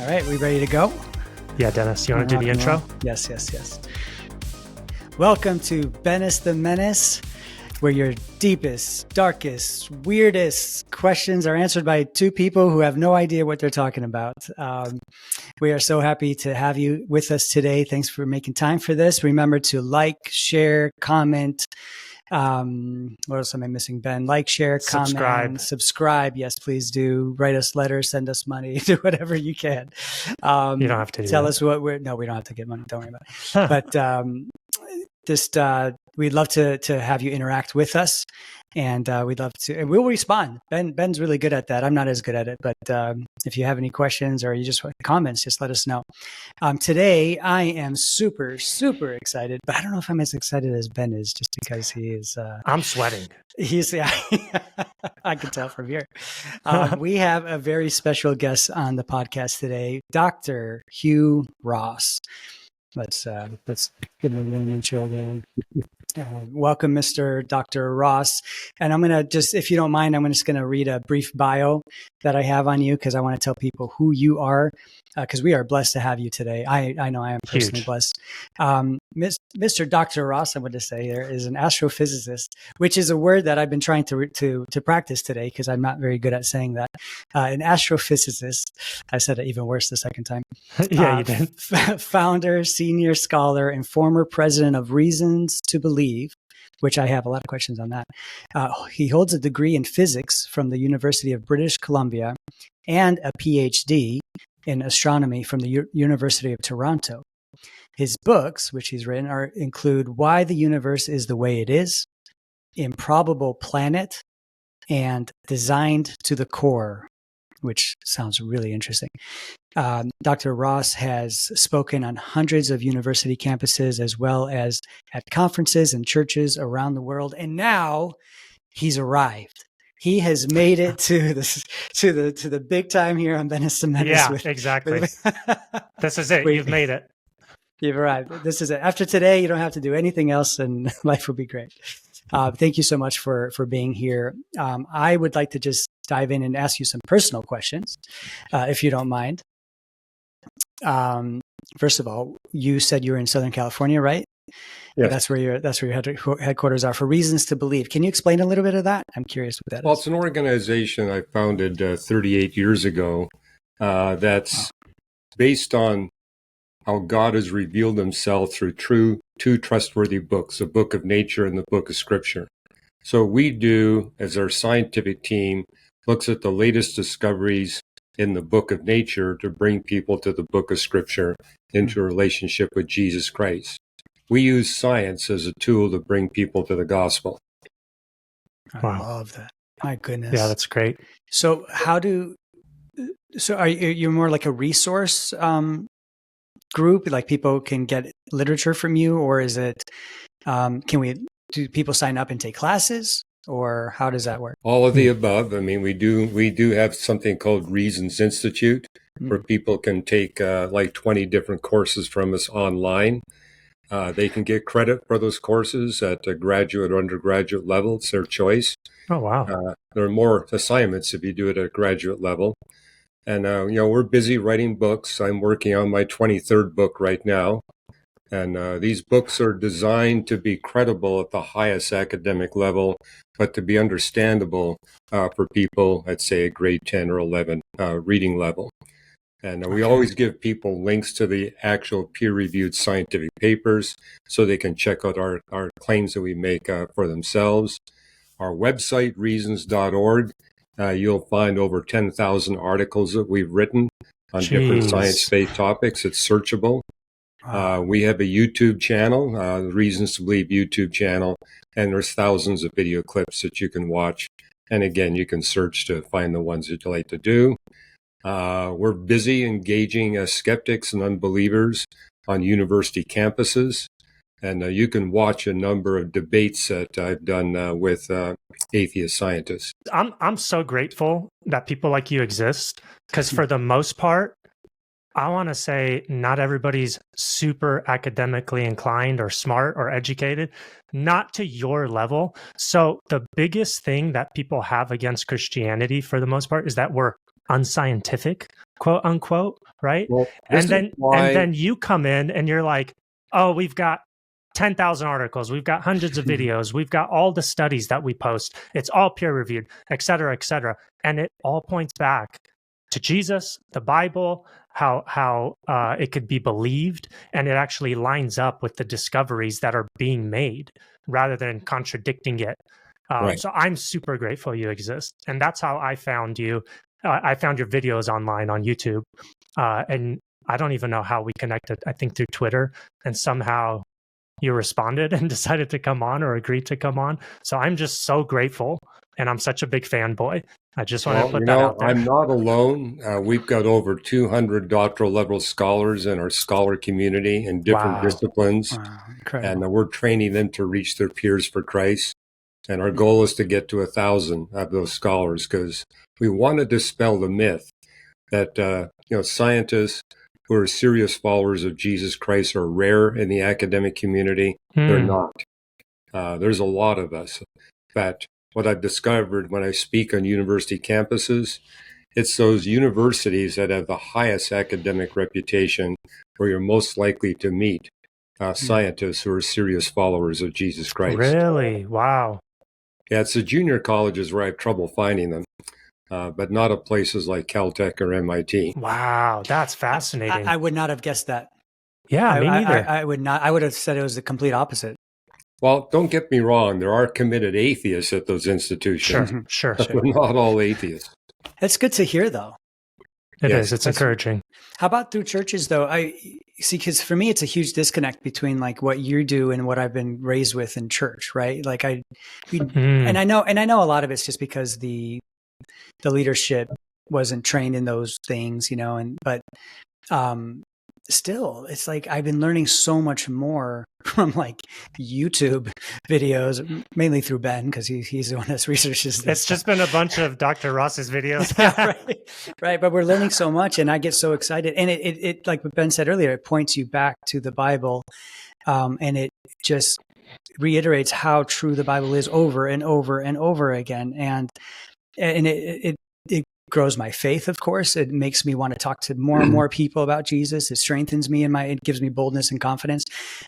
All right, we ready to go? Yeah, Dennis, you want to do the intro? Yes. Welcome to Bennis the Menace, where your deepest, darkest, weirdest questions are answered by two people who have no idea what they're talking about. We are so happy to have you with us today. Thanks for making time for this. Remember to like, share, comment. What else am I missing, Ben? Like, share, comment, subscribe. Yes, please do. Write us letters, send us money, do whatever you can. You don't have to tell us what we don't have to get money. Don't worry about it. But we'd love to have you interact with us, and we'd love to, and we'll respond. Ben's really good at that. I'm not as good at it, but if you have any questions or you just want comments, just let us know. Today, I am super excited, but I don't know if I'm as excited as Ben is, just because he is. I'm sweating. I can tell from here. We have a very special guest on the podcast today, Dr. Hugh Ross. Let's give him an intro again. Welcome, Mr. Dr. Ross. And I'm going to just, if you don't mind, I'm just going to read a brief bio that I have on you, because I want to tell people who you are, because we are blessed to have you today. I know I am personally blessed. Mr. Dr. Ross, I would just say, there is an astrophysicist, which is a word that I've been trying to practice today, because I'm not very good at saying that. An astrophysicist. I said it even worse the second time. Yeah, you did. Founder, senior scholar, and former president of Reasons to Believe, which I have a lot of questions on that. He holds a degree in physics from the University of British Columbia and a PhD in astronomy from the University of Toronto. His books, which he's written, include Why the Universe is the Way It Is, Improbable Planet, and Designed to the Core, which sounds really interesting. Dr. Ross has spoken on hundreds of university campuses, as well as at conferences and churches around the world. And now he's arrived. He has made it to the big time here on Bennis the Menace. Yeah, exactly. This is it. You've made it. You've arrived. This is it. After today, you don't have to do anything else, and life will be great. Thank you so much for being here. I would like to just dive in and ask you some personal questions, if you don't mind. First of all, you said you were in Southern California, right? Yeah. That's where your headquarters are for Reasons to Believe. Can you explain a little bit of that? I'm curious what that is. Well, it's an organization I founded 38 years ago that's based on how God has revealed himself through two trustworthy books, the book of nature and the book of scripture. So we do, as our scientific team looks at the latest discoveries in the book of nature to bring people to the book of scripture into a relationship with Jesus Christ. We use science as a tool to bring people to the gospel. I love that. My goodness. Yeah, that's great. So are you more like a resource group, like people can get literature from you, or is it, do people sign up and take classes, or how does that work? All of the above. I mean, we do have something called Reasons Institute, where people can take like 20 different courses from us online. They can get credit for those courses at a graduate or undergraduate level. It's their choice. Oh, wow. There are more assignments if you do it at a graduate level. And, we're busy writing books. I'm working on my 23rd book right now. And these books are designed to be credible at the highest academic level, but to be understandable for people at, say, a grade 10 or 11 reading level. And we always give people links to the actual peer-reviewed scientific papers so they can check out our claims that we make for themselves. Our website, reasons.org, you'll find over 10,000 articles that we've written on different science-based topics. It's searchable. We have a YouTube channel, the Reasons to Believe YouTube channel, and there's thousands of video clips that you can watch. And again, you can search to find the ones that you like to do. We're busy engaging skeptics and unbelievers on university campuses. And you can watch a number of debates that I've done with atheist scientists. I'm so grateful that people like you exist, because for the most part, I want to say not everybody's super academically inclined or smart or educated, not to your level. So the biggest thing that people have against Christianity for the most part is that we're unscientific, quote unquote, right? Well, And then you come in and you're like, oh, we've got 10,000 articles, we've got hundreds of videos, we've got all the studies that we post, it's all peer reviewed, et cetera, et cetera. And it all points back to Jesus, the Bible, how it could be believed, and it actually lines up with the discoveries that are being made rather than contradicting it. Right. So I'm super grateful you exist. And that's how I found you. I found your videos online on YouTube. And I don't even know how we connected, I think through Twitter. And somehow you responded and decided to come on or agreed to come on. So I'm just so grateful. And I'm such a big fanboy. I just want to put that out there. I'm not alone. We've got over 200 doctoral level scholars in our scholar community in different disciplines. Wow, incredible. And we're training them to reach their peers for Christ. And our goal is to get to 1,000 of those scholars, because we want to dispel the myth that scientists who are serious followers of Jesus Christ are rare in the academic community. They're not. There's a lot of us. In fact, what I've discovered when I speak on university campuses, it's those universities that have the highest academic reputation where you're most likely to meet scientists who are serious followers of Jesus Christ. Really? Wow. Yeah, it's the junior colleges where I have trouble finding them, but not at places like Caltech or MIT. Wow, that's fascinating. I would not have guessed that. Yeah, me neither. I would not. I would have said it was the complete opposite. Well, don't get me wrong. There are committed atheists at those institutions. Sure. But we're not all atheists. That's good to hear, though. It is. It's encouraging. How about through churches, though? I see, because for me, it's a huge disconnect between like what you do and what I've been raised with in church, right? Like and I know a lot of it's just because the leadership wasn't trained in those things, but still, it's like I've been learning so much more from like YouTube videos, mainly through Ben, because he's the one that's researches this. It's just been a bunch of Dr. Ross's videos. right. But we're learning so much, and I get so excited. And it like what Ben said earlier, it points you back to the Bible, and it just reiterates how true the Bible is over and over and over again. And it grows my faith, of course. It makes me want to talk to more and more people about Jesus. It strengthens me it gives me boldness and confidence.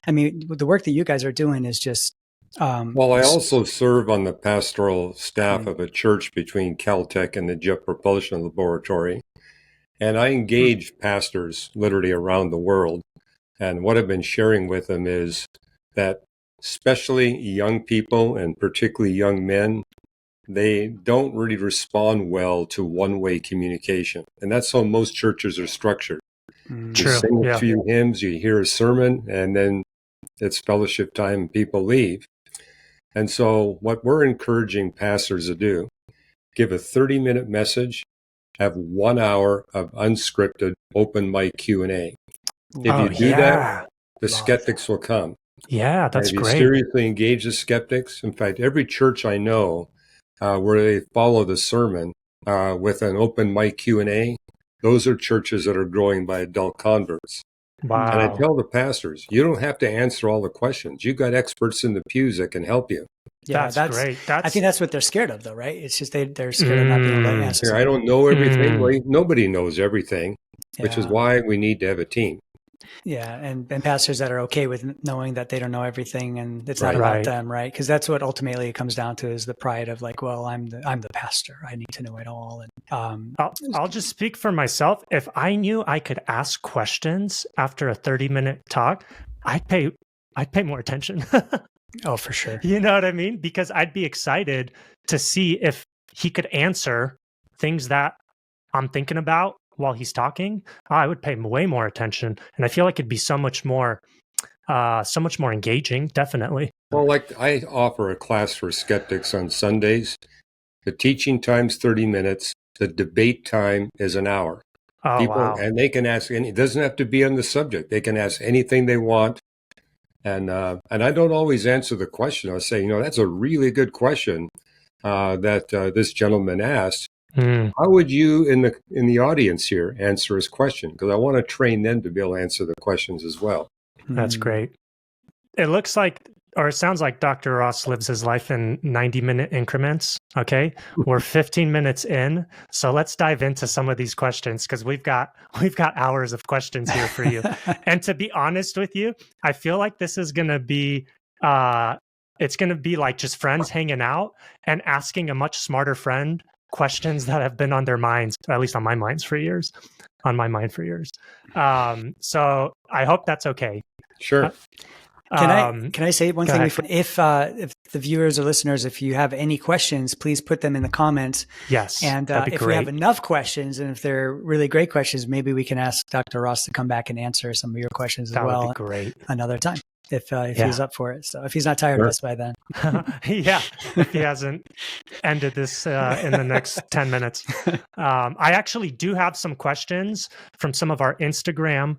I mean, the work that you guys are doing is just... well, I also serve on the pastoral staff of a church between Caltech and the Jet Propulsion Laboratory. And I engage pastors literally around the world. And what I've been sharing with them is that especially young people, and particularly young men, they don't really respond well to one-way communication. And that's how most churches are structured. You sing a few hymns, you hear a sermon, and then it's fellowship time and people leave. And so what we're encouraging pastors to do, give a 30-minute message, have 1 hour of unscripted open mic Q&A. If you do that, the skeptics will come. Yeah, that's great. If you seriously engage the skeptics, in fact, every church I know where they follow the sermon with an open mic Q&A, those are churches that are growing by adult converts. Wow. And I tell the pastors, you don't have to answer all the questions. You've got experts in the pews that can help you. Yeah, that's great. I think that's what they're scared of, though, right? It's just they're scared of not being able to answer. I don't know everything. Well, nobody knows everything, which is why we need to have a team. Yeah, and pastors that are okay with knowing that they don't know everything, and it's not about them, right? Because that's what ultimately it comes down to, is the pride of like, well, I'm the pastor, I need to know it all. And I'll just speak for myself. If I knew I could ask questions after a 30-minute talk, I'd pay more attention. Oh, for sure. You know what I mean? Because I'd be excited to see if he could answer things that I'm thinking about while he's talking. I would pay way more attention, and I feel like it'd be so much more engaging. Definitely. Well, like I offer a class for skeptics on Sundays. The teaching time's 30 minutes. The debate time is an hour. Oh, wow. And they can ask it doesn't have to be on the subject. They can ask anything they want. And I don't always answer the question. I'll say, that's a really good question that this gentleman asked. How would you in the audience here answer his question? Because I want to train them to be able to answer the questions as well. That's great. It looks like or it sounds like Dr. Ross lives his life in 90-minute increments. Okay. We're 15 minutes in. So let's dive into some of these questions because we've got hours of questions here for you. And to be honest with you, I feel like this is going to be, it's going to be like just friends hanging out and asking a much smarter friend questions that have been on their minds, or at least on my mind for years. So I hope that's okay. Sure. Can I say one thing? If the viewers or listeners, if you have any questions, please put them in the comments. Yes. And if we have enough questions, and if they're really great questions, maybe we can ask Dr. Ross to come back and answer some of your questions as well. That would be great. Another time, if he's up for it. So if he's not tired of us by then. Yeah. If he hasn't ended this in the next 10 minutes. I actually do have some questions from some of our Instagram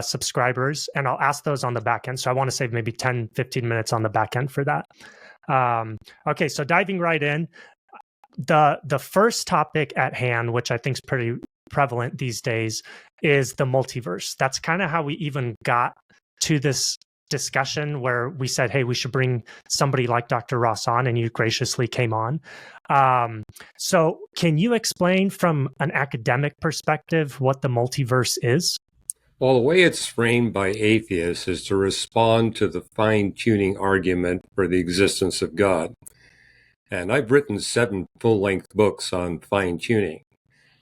subscribers, and I'll ask those on the back end. So I want to save maybe 10, 15 minutes on the back end for that. Okay, so diving right in, the first topic at hand, which I think is pretty prevalent these days, is the multiverse. That's kind of how we even got to this discussion where we said, hey, we should bring somebody like Dr. Ross on, and you graciously came on. So can you explain from an academic perspective what the multiverse is? Well, the way it's framed by atheists is to respond to the fine-tuning argument for the existence of God. And I've written 7 full-length books on fine-tuning,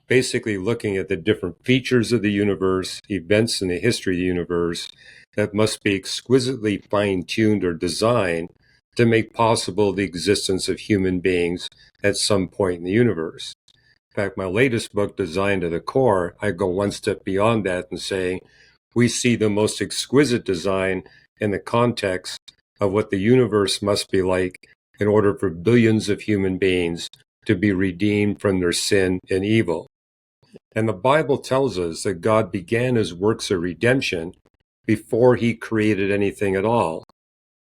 basically looking at the different features of the universe, events in the history of the universe that must be exquisitely fine-tuned or designed to make possible the existence of human beings at some point in the universe. In fact, my latest book, Designed to the Core, I go one step beyond that and say, we see the most exquisite design in the context of what the universe must be like in order for billions of human beings to be redeemed from their sin and evil. And the Bible tells us that God began his works of redemption before he created anything at all,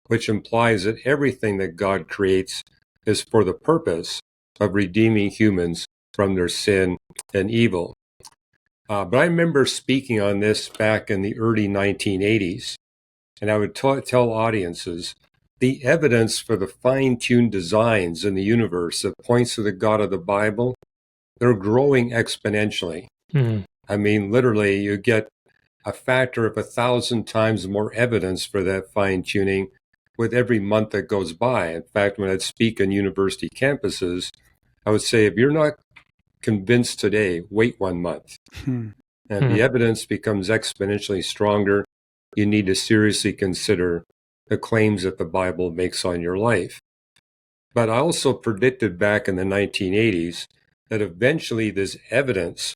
which implies that everything that God creates is for the purpose of redeeming humans from their sin and evil. But I remember speaking on this back in the early 1980s, and I would tell audiences, the evidence for the fine-tuned designs in the universe that points to the God of the Bible, they're growing exponentially. Mm-hmm. I mean, literally, you get a factor of 1,000 times more evidence for that fine-tuning with every month that goes by. In fact, when I'd speak on university campuses, I would say, if you're not convinced today, wait 1 month. And the evidence becomes exponentially stronger. You need to seriously consider the claims that the Bible makes on your life. But I also predicted back in the 1980s that eventually this evidence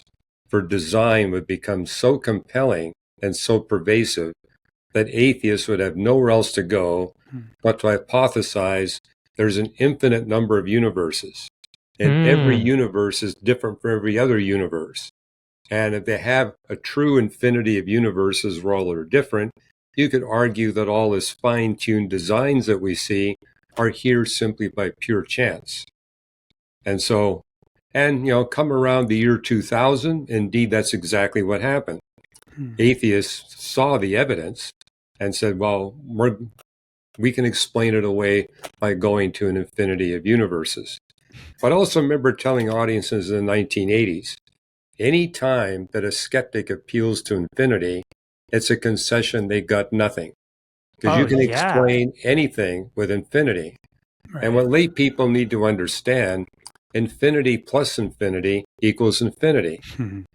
for design would become so compelling and so pervasive that atheists would have nowhere else to go but to hypothesize there's an infinite number of universes. And every universe is different from every other universe. And if they have a true infinity of universes where all are different, you could argue that all this fine-tuned designs that we see are here simply by pure chance. And so, come around the year 2000, indeed, that's exactly what happened. Atheists saw the evidence and said, well, we can explain it away by going to an infinity of universes. But I also remember telling audiences in the 1980s, any time that a skeptic appeals to infinity, it's a concession they got nothing. Because you can explain anything with infinity. Right. And what lay people need to understand, infinity plus infinity equals infinity.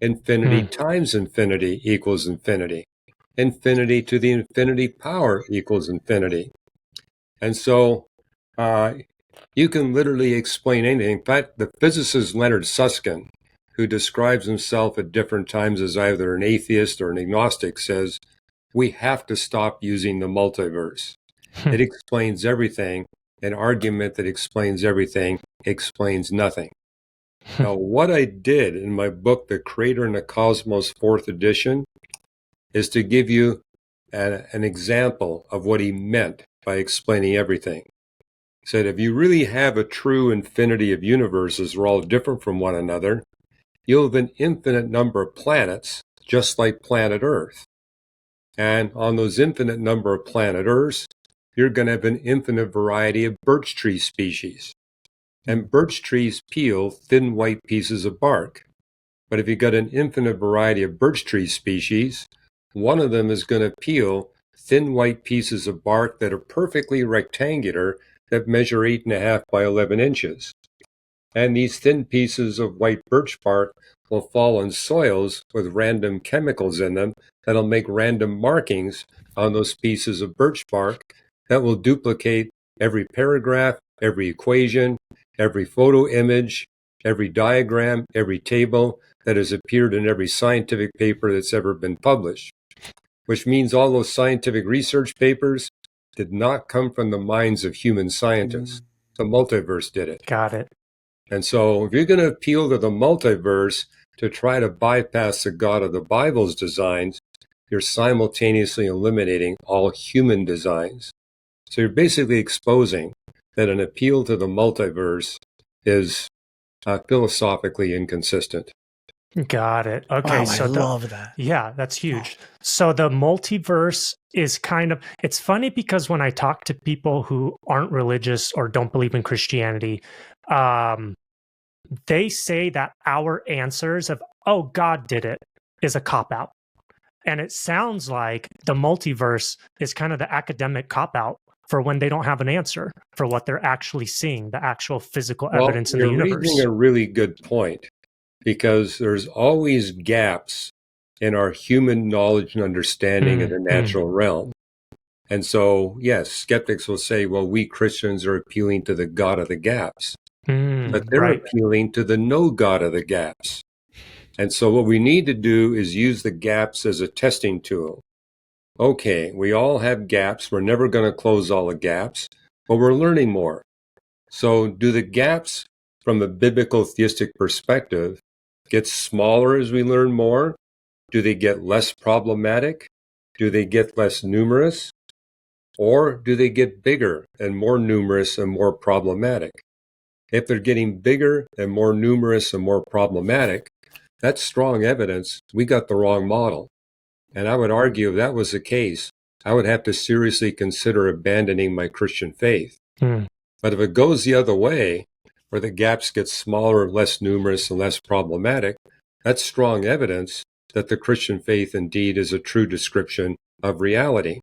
Infinity times infinity equals infinity. Infinity to the infinity power equals infinity. And so you can literally explain anything. In fact, the physicist Leonard Susskind, who describes himself at different times as either an atheist or an agnostic, says, we have to stop using the multiverse. It explains everything. An argument that explains everything explains nothing. Now, what I did in my book, The Creator and the Cosmos, 4th edition, is to give you an example of what he meant by explaining everything. He said, if you really have a true infinity of universes, we're all different from one another, you'll have an infinite number of planets, just like planet Earth. And on those infinite number of planet Earths, you're going to have an infinite variety of birch tree species. And birch trees peel thin white pieces of bark. But if you've got an infinite variety of birch tree species, one of them is going to peel thin white pieces of bark that are perfectly rectangular, that measure 8.5 by 11 inches. And these thin pieces of white birch bark will fall in soils with random chemicals in them that'll make random markings on those pieces of birch bark that will duplicate every paragraph, every equation, every photo image, every diagram, every table that has appeared in every scientific paper that's ever been published. Which means all those scientific research papers did not come from the minds of human scientists. The multiverse did it. Got it. And so if you're going to appeal to the multiverse to try to bypass the God of the Bible's designs, you're simultaneously eliminating all human designs. So you're basically exposing that an appeal to the multiverse is philosophically inconsistent. Got it. Okay. Wow, So I love that. Yeah, that's huge. So the multiverse is kind of, it's funny because when I talk to people who aren't religious or don't believe in Christianity, they say that our answers of, oh, God did it, is a cop-out. And it sounds like the multiverse is kind of the academic cop-out for when they don't have an answer for what they're actually seeing, the actual physical evidence in the universe. You're raising a really good point, because there's always gaps in our human knowledge and understanding of the natural realm. And so, yes, skeptics will say, well, we Christians are appealing to the God of the gaps. But they're appealing to the no God of the gaps. And so what we need to do is use the gaps as a testing tool. Okay, we all have gaps. We're never going to close all the gaps, but we're learning more. So do the gaps from a biblical theistic perspective get smaller as we learn more? Do they get less problematic? Do they get less numerous? Or do they get bigger and more numerous and more problematic? If they're getting bigger and more numerous and more problematic, that's strong evidence we got the wrong model. And I would argue if that was the case, I would have to seriously consider abandoning my Christian faith. But if it goes the other way, where the gaps get smaller, less numerous, and less problematic, that's strong evidence that the Christian faith indeed is a true description of reality.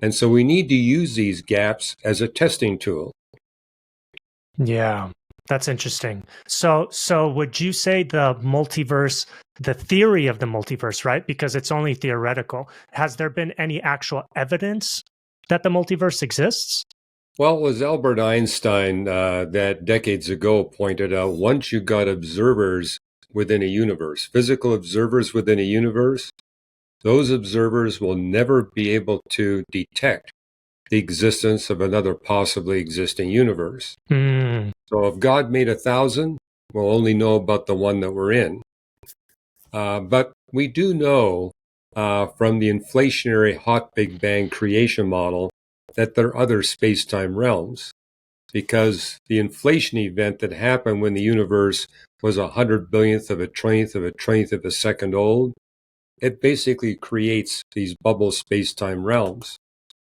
And so we need to use these gaps as a testing tool. Yeah, that's interesting. So would you say the multiverse, the theory of the multiverse, right? Because it's only theoretical. Has there been any actual evidence that the multiverse exists? Well, it was Albert Einstein that decades ago pointed out, once you got observers within a universe, physical observers within a universe, those observers will never be able to detect the existence of another possibly existing universe. So if God made 1,000, we'll only know about the one that we're in. But we do know from the inflationary hot Big Bang creation model that there are other space-time realms, because the inflation event that happened when the universe was 100 billionth of a trillionth of a trillionth of a second old, it basically creates these bubble space-time realms.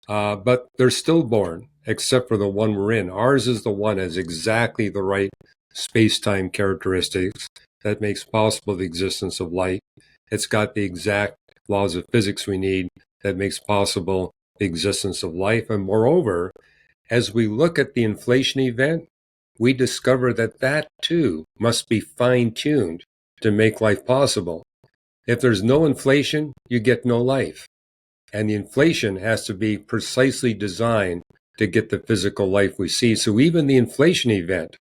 But they're stillborn, except for the one we're in. Ours is the one that has exactly the right space-time characteristics that makes possible the existence of light. It's got the exact laws of physics we need that makes possible the existence of life. And moreover, as we look at the inflation event, we discover that that too must be fine-tuned to make life possible. If there's no inflation, you get no life. And the inflation has to be precisely designed to get the physical life we see. So even the inflation event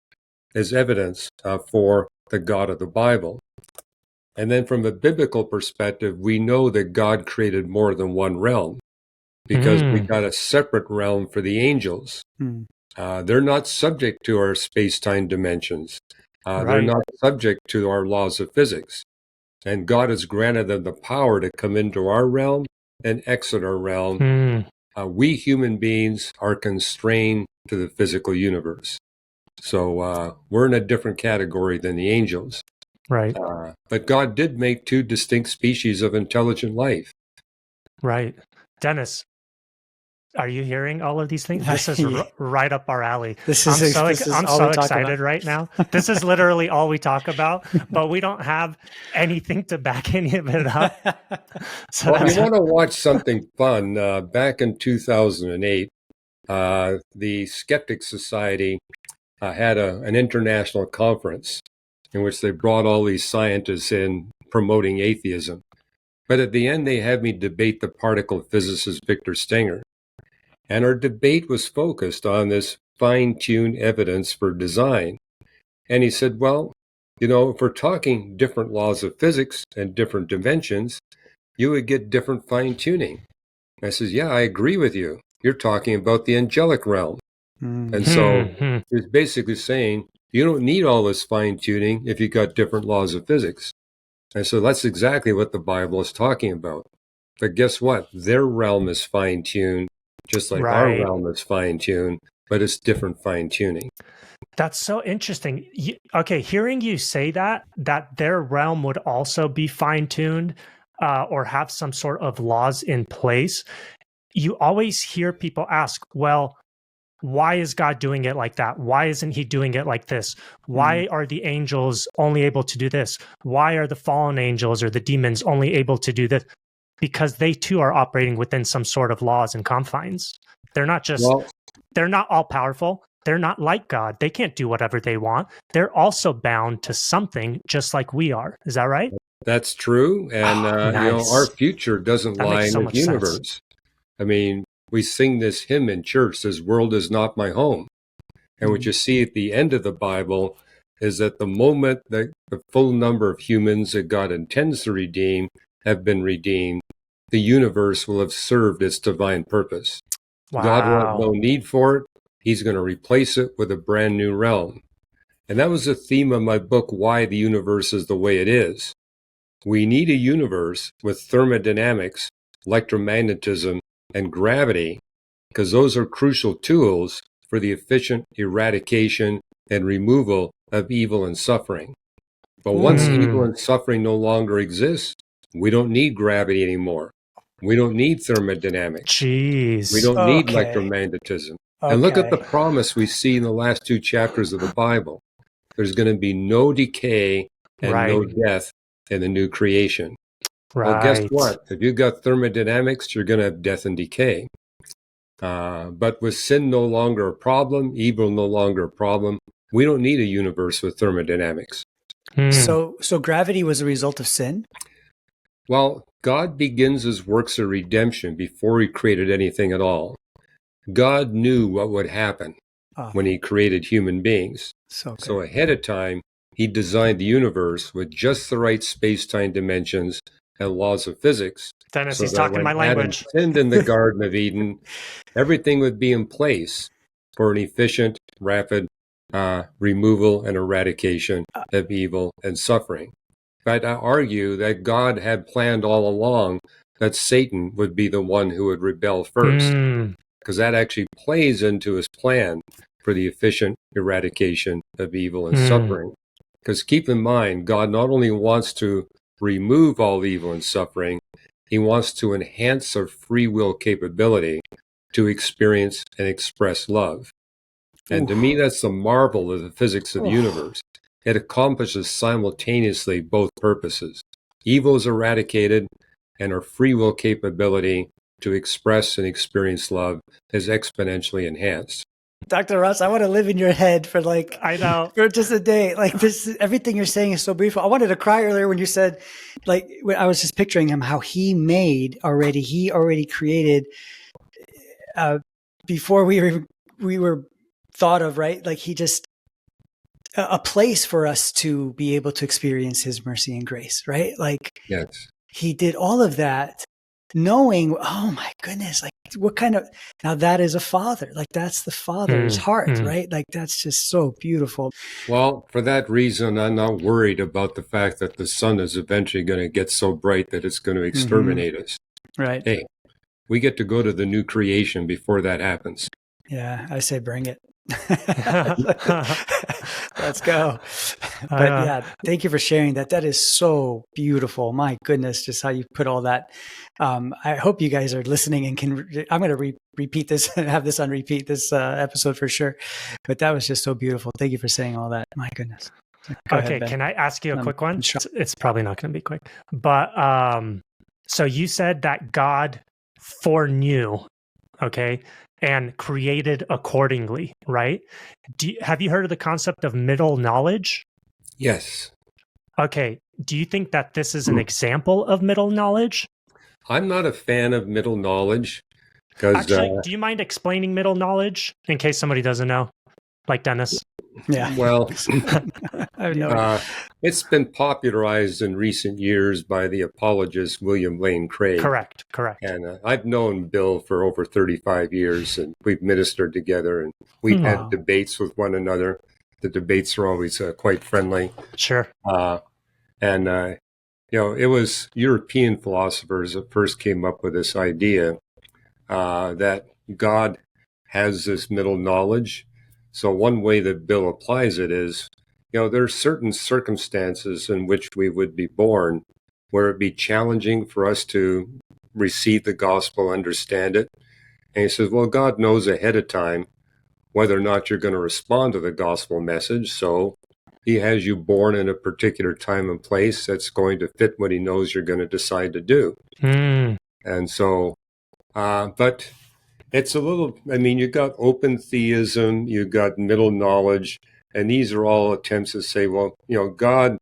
is evidence for the God of the Bible. And then from a biblical perspective, we know that God created more than one realm, because we got a separate realm for the angels. They're not subject to our space-time dimensions. They're not subject to our laws of physics. And God has granted them the power to come into our realm and exit our realm. We human beings are constrained to the physical universe. So we're in a different category than the angels. Right. But God did make two distinct species of intelligent life. Right. Dennis. Are you hearing all of these things? This is right up our alley. This I'm is so excited right now. This is literally all we talk about, but we don't have anything to back any of it up. So well, you want to watch something fun? Back in 2008, the Skeptic Society had an international conference in which they brought all these scientists in promoting atheism. But at the end, they had me debate the particle physicist Victor Stenger. And our debate was focused on this fine-tuned evidence for design. And he said, well, if we're talking different laws of physics and different dimensions, you would get different fine-tuning. I says, yeah, I agree with you. You're talking about the angelic realm. And so it's basically saying you don't need all this fine-tuning if you've got different laws of physics. And so that's exactly what the Bible is talking about. But guess what? Their realm is fine-tuned, just like our realm is fine-tuned, but it's different fine-tuning. That's so interesting. Okay, hearing you say that their realm would also be fine-tuned or have some sort of laws in place, you always hear people ask, well, why is God doing it like that? Why isn't he doing it like this? Why are the angels only able to do this? Why are the fallen angels or the demons only able to do this? Because they too are operating within some sort of laws and confines. They're not just, they're not all powerful. They're not like God. They can't do whatever they want. They're also bound to something just like we are. Is that right? That's true. And, nice. Our future doesn't lie in the universe. Sense. I mean, we sing this hymn in church, this world is not my home. And what you see at the end of the Bible is that the moment that the full number of humans that God intends to redeem have been redeemed, the universe will have served its divine purpose. Wow. God will have no need for it. He's going to replace it with a brand new realm. And that was the theme of my book, Why the Universe is the Way It Is. We need a universe with thermodynamics, electromagnetism, and gravity, because those are crucial tools for the efficient eradication and removal of evil and suffering. But once evil and suffering no longer exist, we don't need gravity anymore. We don't need thermodynamics. Jeez. We don't need electromagnetism. And look at the promise we see in the last two chapters of the Bible. There's going to be no decay and no death in the new creation. Well, guess what? If you've got thermodynamics, you're going to have death and decay. But with sin no longer a problem, evil no longer a problem, we don't need a universe with thermodynamics. So gravity was a result of sin? Well, God begins his works of redemption before he created anything at all. God knew what would happen when he created human beings. So ahead of time, he designed the universe with just the right space-time dimensions and laws of physics. Dennis, he's talking my language. Adam sinned in the Garden of Eden, everything would be in place for an efficient, rapid removal and eradication of evil and suffering. But I argue that God had planned all along that Satan would be the one who would rebel first, because that actually plays into his plan for the efficient eradication of evil and suffering. Because keep in mind, God not only wants to remove all evil and suffering, he wants to enhance our free will capability to experience and express love. And to me, that's the marvel of the physics of the universe. It accomplishes simultaneously both purposes. Evil is eradicated, and our free will capability to express and experience love is exponentially enhanced. Dr. Ross, I want to live in your head for I know. For just a day. Like this, everything you're saying is so beautiful. I wanted to cry earlier when you said, when I was just picturing him, how he already created before we were thought of, right? Like he just, a place for us to be able to experience his mercy and grace, right? Like he did all of that knowing, oh my goodness, like what kind of, now that is a father, like that's the father's heart, right? Like that's just so beautiful. Well, for that reason, I'm not worried about the fact that the sun is eventually going to get so bright that it's going to exterminate us. Right. Hey, we get to go to the new creation before that happens. Yeah, I say bring it. Let's go. But yeah, thank you for sharing that. That is so beautiful. My goodness, just how you put all that. I hope you guys are listening and can. I'm going to repeat this and have this on repeat this episode for sure. But that was just so beautiful. Thank you for saying all that. My goodness. Go okay, ahead, Ben. can I ask you a quick one? It's probably not going to be quick, but so you said that God foreknew, okay, and created accordingly, right? Have you heard of the concept of middle knowledge? Yes. Okay. Do you think that this is an example of middle knowledge? I'm not a fan of middle knowledge because actually, do you mind explaining middle knowledge in case somebody doesn't know, like Dennis? Yeah. Well, I know. It's been popularized in recent years by the apologist William Lane Craig. Correct. And I've known Bill for over 35 years, and we've ministered together, and we've had debates with one another. The debates are always quite friendly. Sure. It was European philosophers that first came up with this idea that God has this middle knowledge. So one way that Bill applies it is, there are certain circumstances in which we would be born where it'd be challenging for us to receive the gospel, understand it. And he says, well, God knows ahead of time whether or not you're going to respond to the gospel message. So he has you born in a particular time and place that's going to fit what he knows you're going to decide to do. And so, but it's a little, you got open theism, you got middle knowledge, and these are all attempts to say, well, God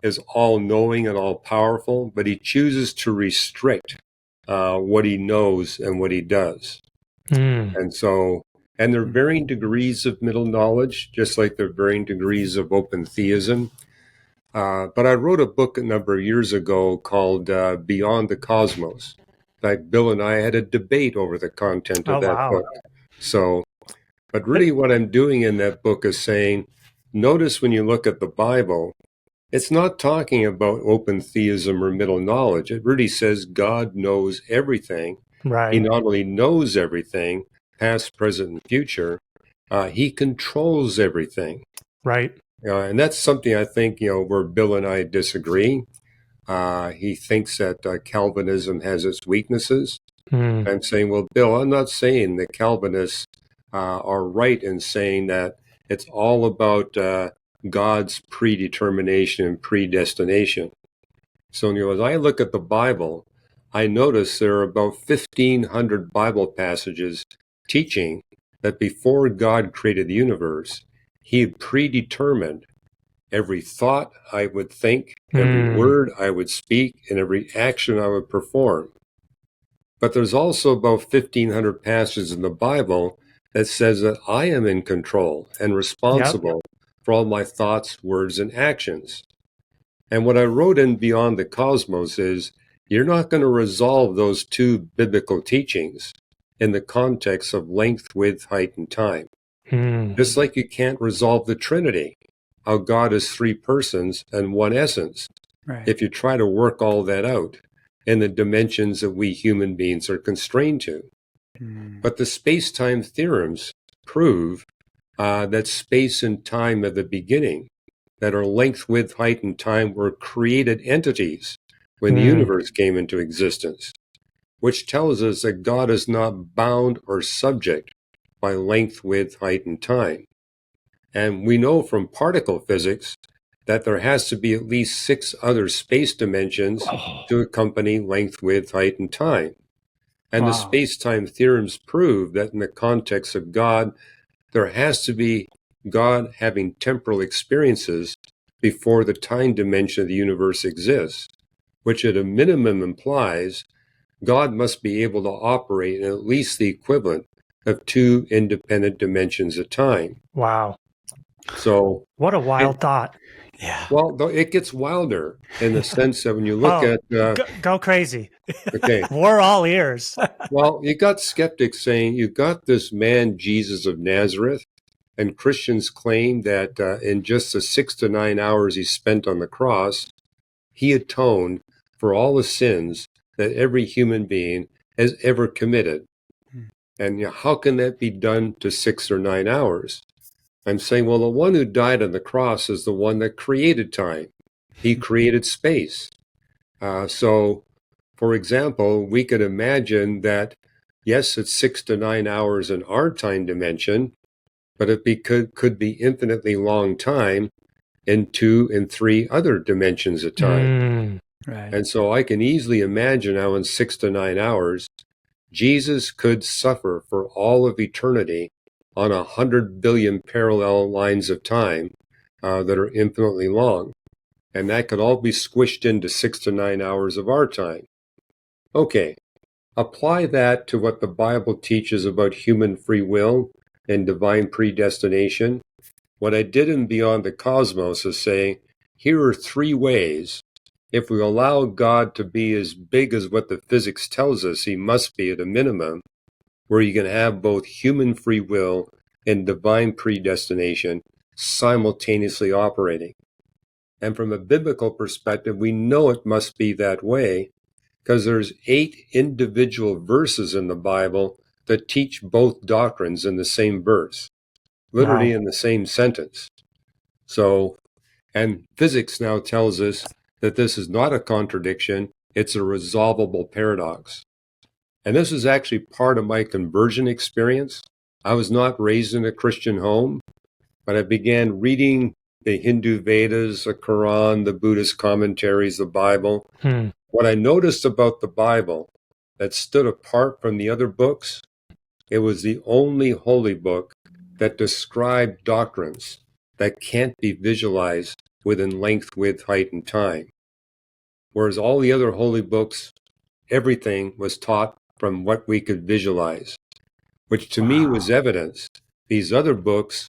is all-knowing and all-powerful, but he chooses to restrict what he knows and what he does. And so, and there are varying degrees of middle knowledge, just like there are varying degrees of open theism. But I wrote a book a number of years ago called Beyond the Cosmos. In fact, Bill and I had a debate over the content of that book. So, but really what I'm doing in that book is saying, notice when you look at the Bible, it's not talking about open theism or middle knowledge. It really says God knows everything. Right. He not only knows everything, past, present, and future, he controls everything. Right. And that's something I think, where Bill and I disagree. He thinks that Calvinism has its weaknesses. I'm saying, well, Bill, I'm not saying that Calvinists are right in saying that it's all about God's predetermination and predestination. So, as I look at the Bible, I notice there are about 1,500 Bible passages teaching that before God created the universe, he had predetermined every thought I would think, every word I would speak, and every action I would perform. But there's also about 1,500 passages in the Bible that says that I am in control and responsible for all my thoughts, words, and actions. And what I wrote in Beyond the Cosmos is, you're not going to resolve those two biblical teachings in the context of length, width, height, and time. Just like you can't resolve the Trinity, how God is three persons and one essence, if you try to work all that out in the dimensions that we human beings are constrained to. But the space-time theorems prove that space and time at the beginning, that our length, width, height, and time were created entities when the universe came into existence, which tells us that God is not bound or subject by length, width, height, and time. And we know from particle physics that there has to be at least 6 other space dimensions to accompany length, width, height, and time. And the space-time theorems prove that in the context of God, there has to be God having temporal experiences before the time dimension of the universe exists, which at a minimum implies God must be able to operate in at least the equivalent of 2 independent dimensions of time. Wow. So what a wild thought. Yeah. Well, it gets wilder in the sense that when you look at... go crazy. Okay. We're all ears. Well, you got skeptics saying you got this man, Jesus of Nazareth, and Christians claim that in just the 6 to 9 hours he spent on the cross, he atoned for all the sins that every human being has ever committed. And how can that be done to 6 or 9 hours? I'm saying, well, the one who died on the cross is the one that created time. He created space. So, for example, we could imagine that, yes, it's 6 to 9 hours in our time dimension, but could be infinitely long time in 2 and 3 other dimensions of time. Right. And so I can easily imagine how in 6 to 9 hours, Jesus could suffer for all of eternity on 100 billion parallel lines of time that are infinitely long. And that could all be squished into 6 to 9 hours of our time. Okay, apply that to what the Bible teaches about human free will and divine predestination. What I did in Beyond the Cosmos is say, here are 3 ways. If we allow God to be as big as what the physics tells us he must be at a minimum, where you can have both human free will and divine predestination simultaneously operating. And from a biblical perspective, we know it must be that way because there's 8 individual verses in the Bible that teach both doctrines in the same verse, literally in the same sentence. So, and physics now tells us that this is not a contradiction, it's a resolvable paradox. And this is actually part of my conversion experience. I was not raised in a Christian home, but I began reading the Hindu Vedas, the Quran, the Buddhist commentaries, the Bible. What I noticed about the Bible that stood apart from the other books, it was the only holy book that described doctrines that can't be visualized within length, width, height, and time. Whereas all the other holy books, everything was taught from what we could visualize, which to me was evidence these other books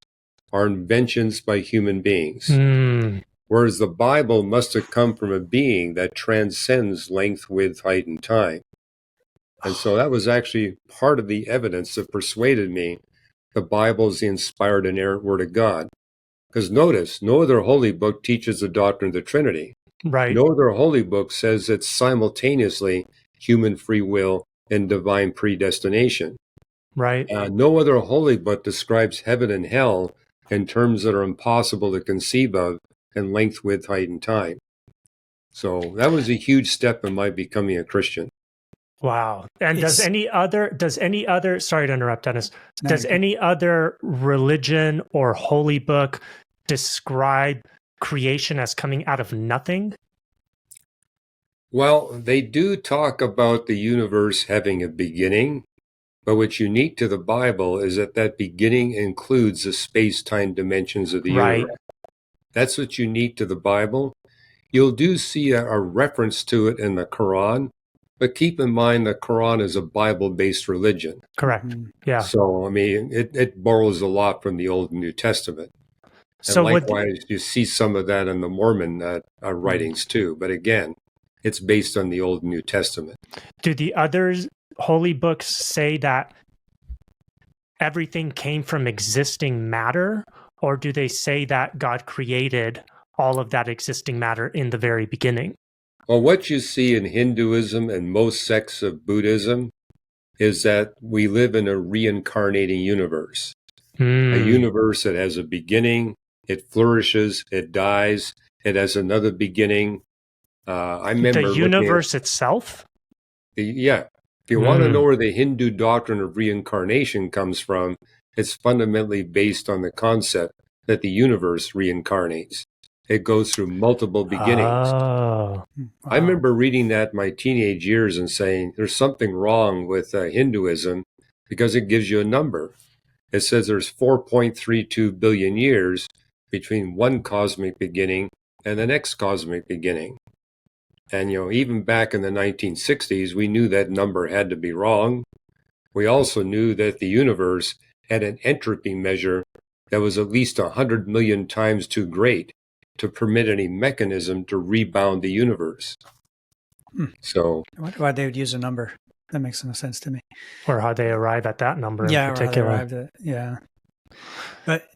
are inventions by human beings. Whereas the Bible must have come from a being that transcends length, width, height, and time. And so that was actually part of the evidence that persuaded me the Bible is the inspired, inerrant Word of God. Because notice, no other holy book teaches the doctrine of the Trinity. Right. No other holy book says it's simultaneously human free will and divine predestination. Right. No other holy book describes heaven and hell in terms that are impossible to conceive of in length, width, height, and time. So that was a huge step in my becoming a Christian. Wow. And does any other, sorry to interrupt, Dennis, does any other religion or holy book describe creation as coming out of nothing? Well, they do talk about the universe having a beginning, but what's unique to the Bible is that that beginning includes the space-time dimensions of the universe. That's what's unique to the Bible. You'll do see a reference to it in the Quran, but keep in mind the Quran is a Bible-based religion. Correct. Yeah. So, I mean, it borrows a lot from the Old and New Testament. And so likewise, you see some of that in the Mormon writings too. But again, it's based on the Old and New Testament. Do the others holy books say that everything came from existing matter, or do they say that God created all of that existing matter in the very beginning? Well, what you see in Hinduism and most sects of Buddhism is that we live in a reincarnating universe. A universe that has a beginning, it flourishes, it dies, it has another beginning. I remember the universe itself? Yeah. If you want to know where the Hindu doctrine of reincarnation comes from, it's fundamentally based on the concept that the universe reincarnates. It goes through multiple beginnings. Oh, wow. I remember reading that in my teenage years and saying, there's something wrong with Hinduism because it gives you a number. It says there's 4.32 billion years between one cosmic beginning and the next cosmic beginning. And, even back in the 1960s, we knew that number had to be wrong. We also knew that the universe had an entropy measure that was at least 100 million times too great to permit any mechanism to rebound the universe. So, I wonder why they would use a number. That makes no sense to me. Or how they arrive at that number in particular. Or how they arrived at, But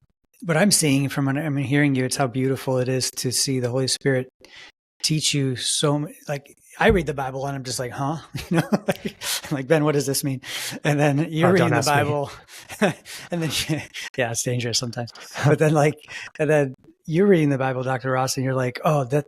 what I'm seeing from when I'm hearing you, it's how beautiful it is to see the Holy Spirit teach you so, like, I read the Bible and I'm just like, huh? Like, Ben, what does this mean? And then you're reading the Bible and then, yeah, it's dangerous sometimes. But then and then you're reading the Bible, Dr. Ross, and you're like, oh, that,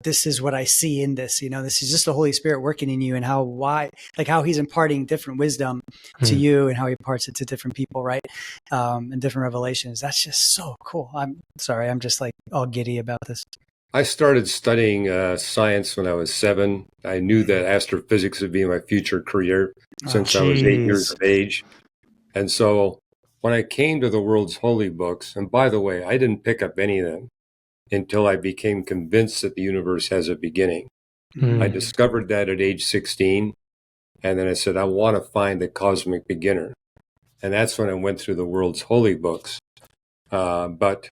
this is what I see in this, this is just the Holy Spirit working in you, and how he's imparting different wisdom to you and how he imparts it to different people, right? And different revelations. That's just so cool. I'm sorry. I'm just like all giddy about this. I started studying science when I was 7. I knew that astrophysics would be my future career since I was 8 years of age. And so when I came to the world's holy books, and by the way, I didn't pick up any of them until I became convinced that the universe has a beginning. I discovered that at age 16, and then I said, I want to find the cosmic beginner. And that's when I went through the world's holy books. But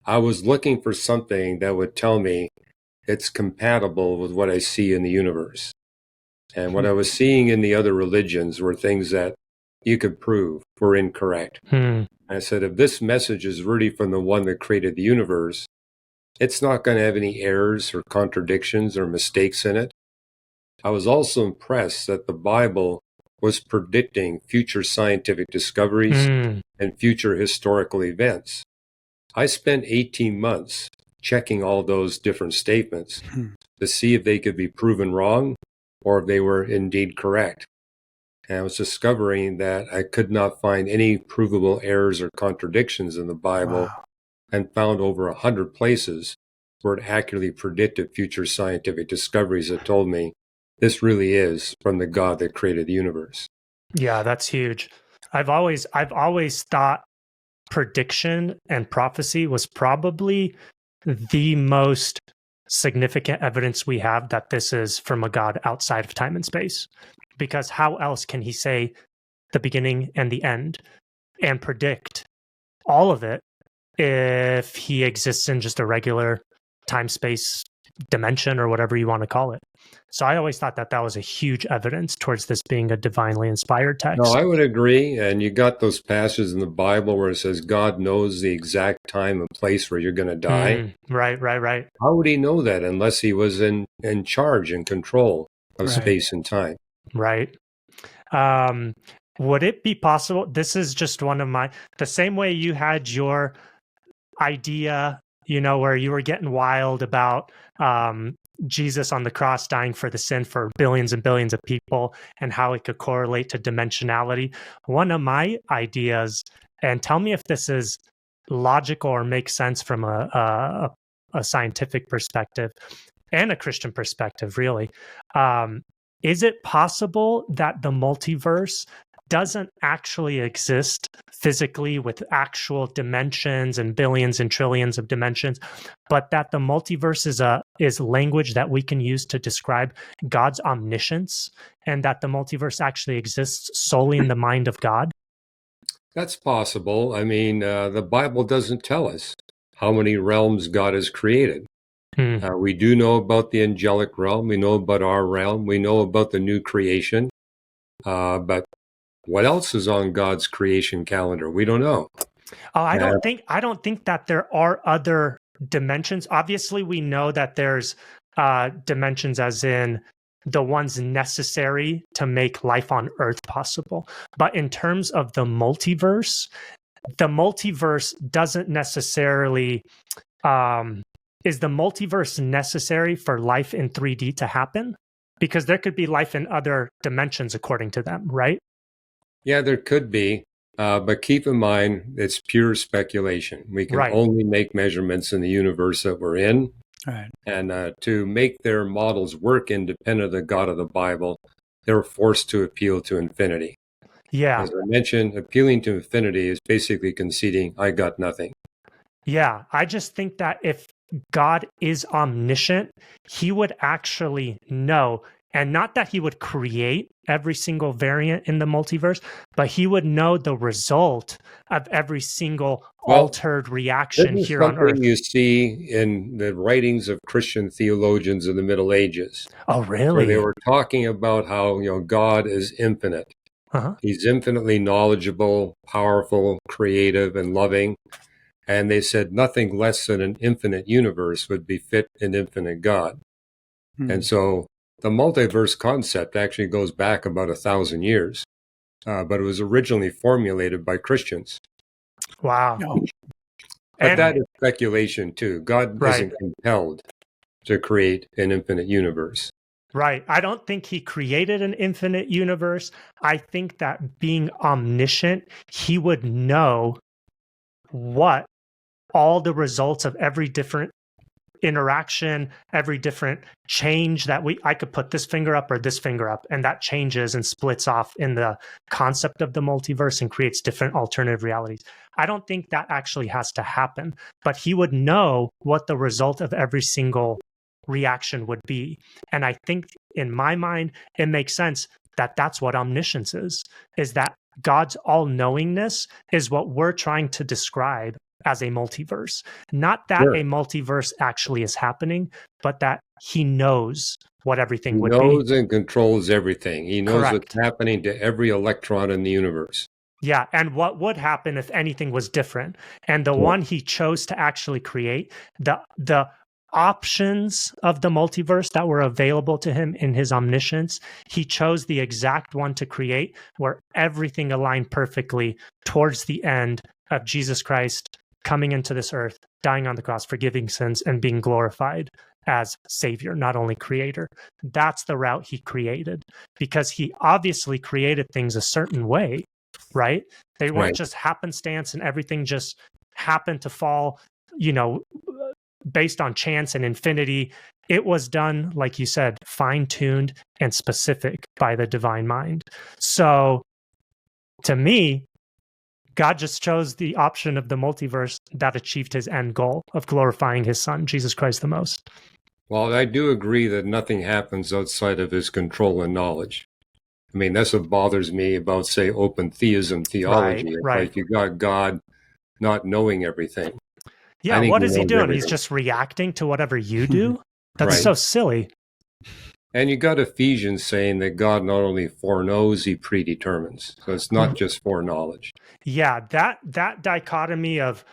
I was looking for something that would tell me it's compatible with what I see in the universe. And what I was seeing in the other religions were things that you could prove were incorrect. And I said, if this message is really from the one that created the universe, it's not going to have any errors or contradictions or mistakes in it. I was also impressed that the Bible was predicting future scientific discoveries and future historical events. I spent 18 months checking all those different statements to see if they could be proven wrong or if they were indeed correct. And I was discovering that I could not find any provable errors or contradictions in the Bible, and found over 100 places where it accurately predicted future scientific discoveries that told me this really is from the God that created the universe. Yeah, that's huge. I've always thought prediction and prophecy was probably the most significant evidence we have that this is from a God outside of time and space. Because how else can he say the beginning and the end and predict all of it if he exists in just a regular time-space dimension or whatever you want to call it? So I always thought that was a huge evidence towards this being a divinely inspired text. No, I would agree. And you got those passages in the Bible where it says God knows the exact time and place where you're going to die. Right. How would he know that unless he was in charge and control of space and time? Right. Would it be possible? This is just one of the same way you had your idea, where you were getting wild about Jesus on the cross dying for the sin for billions and billions of people and how it could correlate to dimensionality. One of my ideas, and tell me if this is logical or makes sense from a scientific perspective and a Christian perspective, really. Is it possible that the multiverse doesn't actually exist physically with actual dimensions and billions and trillions of dimensions, but that the multiverse is language that we can use to describe God's omniscience, and that the multiverse actually exists solely in the mind of God? That's possible. I mean, the Bible doesn't tell us how many realms God has created. We do know about the angelic realm. We know about our realm. We know about the new creation. But what else is on God's creation calendar? We don't know. I don't think that there are other dimensions. Obviously, we know that there's dimensions as in the ones necessary to make life on Earth possible. But in terms of the multiverse doesn't necessarily is the multiverse necessary for life in 3D to happen? Because there could be life in other dimensions according to them, right? Yeah, there could be. But keep in mind, it's pure speculation. We can only make measurements in the universe that we're in. Right. And to make their models work independent of the God of the Bible, they were forced to appeal to infinity. Yeah. As I mentioned, appealing to infinity is basically conceding, I got nothing. Yeah, I just think that if God is omniscient, he would actually know, and not that he would create every single variant in the multiverse, but he would know the result of every single altered reaction here on Earth. You see in the writings of Christian theologians in the Middle Ages. Oh, really? Where they were talking about how, God is infinite. He's infinitely knowledgeable, powerful, creative, and loving. And they said nothing less than an infinite universe would befit an infinite God. And so the multiverse concept actually goes back about 1,000 years, but it was originally formulated by Christians. Wow. No. But that is speculation too. God Right. isn't compelled to create an infinite universe. Right. I don't think he created an infinite universe. I think that being omniscient, he would know what all the results of every different interaction, every different change that I could put this finger up or this finger up, and that changes and splits off in the concept of the multiverse and creates different alternative realities. I don't think that actually has to happen, but he would know what the result of every single reaction would be. And I think in my mind, it makes sense that that's what omniscience is that God's all-knowingness is what we're trying to describe as a multiverse. Not that a multiverse actually is happening, but that he knows what everything would be. He knows and controls everything. He knows Correct. what's happening to every electron in the universe. Yeah, and what would happen if anything was different. And the one he chose to actually create, the options of the multiverse that were available to him in his omniscience, he chose the exact one to create where everything aligned perfectly towards the end of Jesus Christ coming into this earth, dying on the cross, forgiving sins, and being glorified as Savior, not only Creator. That's the route he created, because he obviously created things a certain way, right? They weren't just happenstance and everything just happened to fall, based on chance and infinity. It was done, like you said, fine-tuned and specific by the divine mind. So to me, God just chose the option of the multiverse that achieved his end goal of glorifying his son, Jesus Christ, the most. Well, I do agree that nothing happens outside of his control and knowledge. I mean, that's what bothers me about, say, open theism theology. Right. Like you got God not knowing everything. Yeah, what is he doing? He's just reacting to whatever you do? That's so silly. And you got Ephesians saying that God not only foreknows, he predetermines. So it's not just foreknowledge. Yeah, that dichotomy of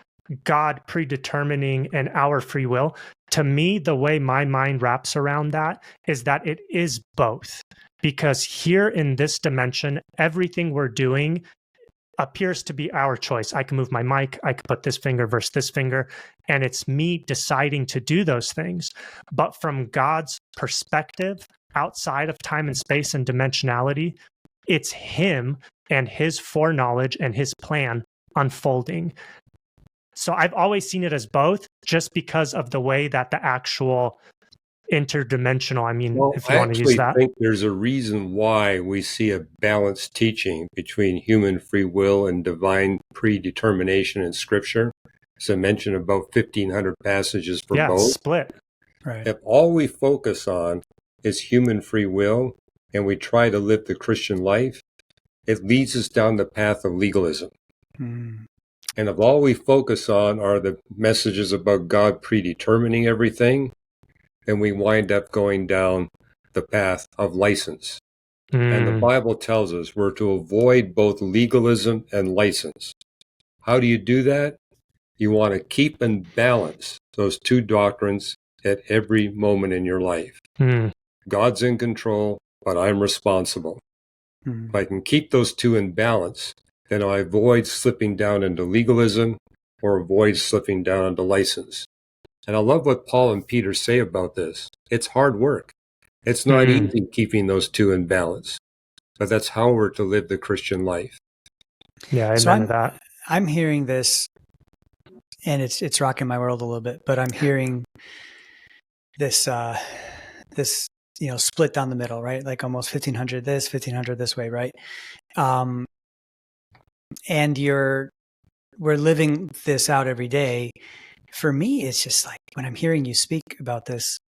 God predetermining and our free will, to me, the way my mind wraps around that is that it is both. Because here in this dimension, everything we're doing appears to be our choice. I can move my mic, I can put this finger versus this finger, and it's me deciding to do those things. But from God's perspective, outside of time and space and dimensionality, it's him and his foreknowledge and his plan unfolding. So I've always seen it as both, just because of the way that the actual interdimensional, if you want to use that. I think there's a reason why we see a balanced teaching between human free will and divine predetermination in Scripture. So I mentioned about 1,500 passages for both. Split. Right. If all we focus on is human free will and we try to live the Christian life, it leads us down the path of legalism. And if all we focus on are the messages about God predetermining everything, then we wind up going down the path of license. And the Bible tells us we're to avoid both legalism and license. How do you do that? You want to keep in balance those two doctrines at every moment in your life. God's in control, but I'm responsible. If I can keep those two in balance, then I avoid slipping down into legalism or avoid slipping down into license. And I love what Paul and Peter say about this. It's hard work. It's not easy keeping those two in balance, but that's how we're to live the Christian life. Yeah, I remember that. I'm hearing this, and it's rocking my world a little bit, but I'm hearing this split down the middle, right? Like almost 1,500 this, 1,500 this way, right? And we're living this out every day. For me, it's just like when I'm hearing you speak about this,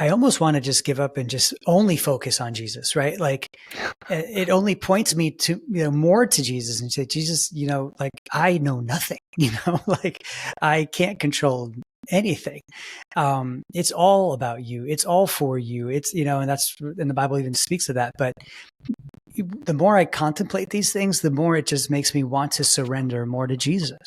I almost want to just give up and just only focus on Jesus, right? Like it only points me to, more to Jesus and say, Jesus, like I know nothing, like I can't control anything. It's all about you. It's all for you. It's, and the Bible even speaks of that. But the more I contemplate these things, the more it just makes me want to surrender more to Jesus.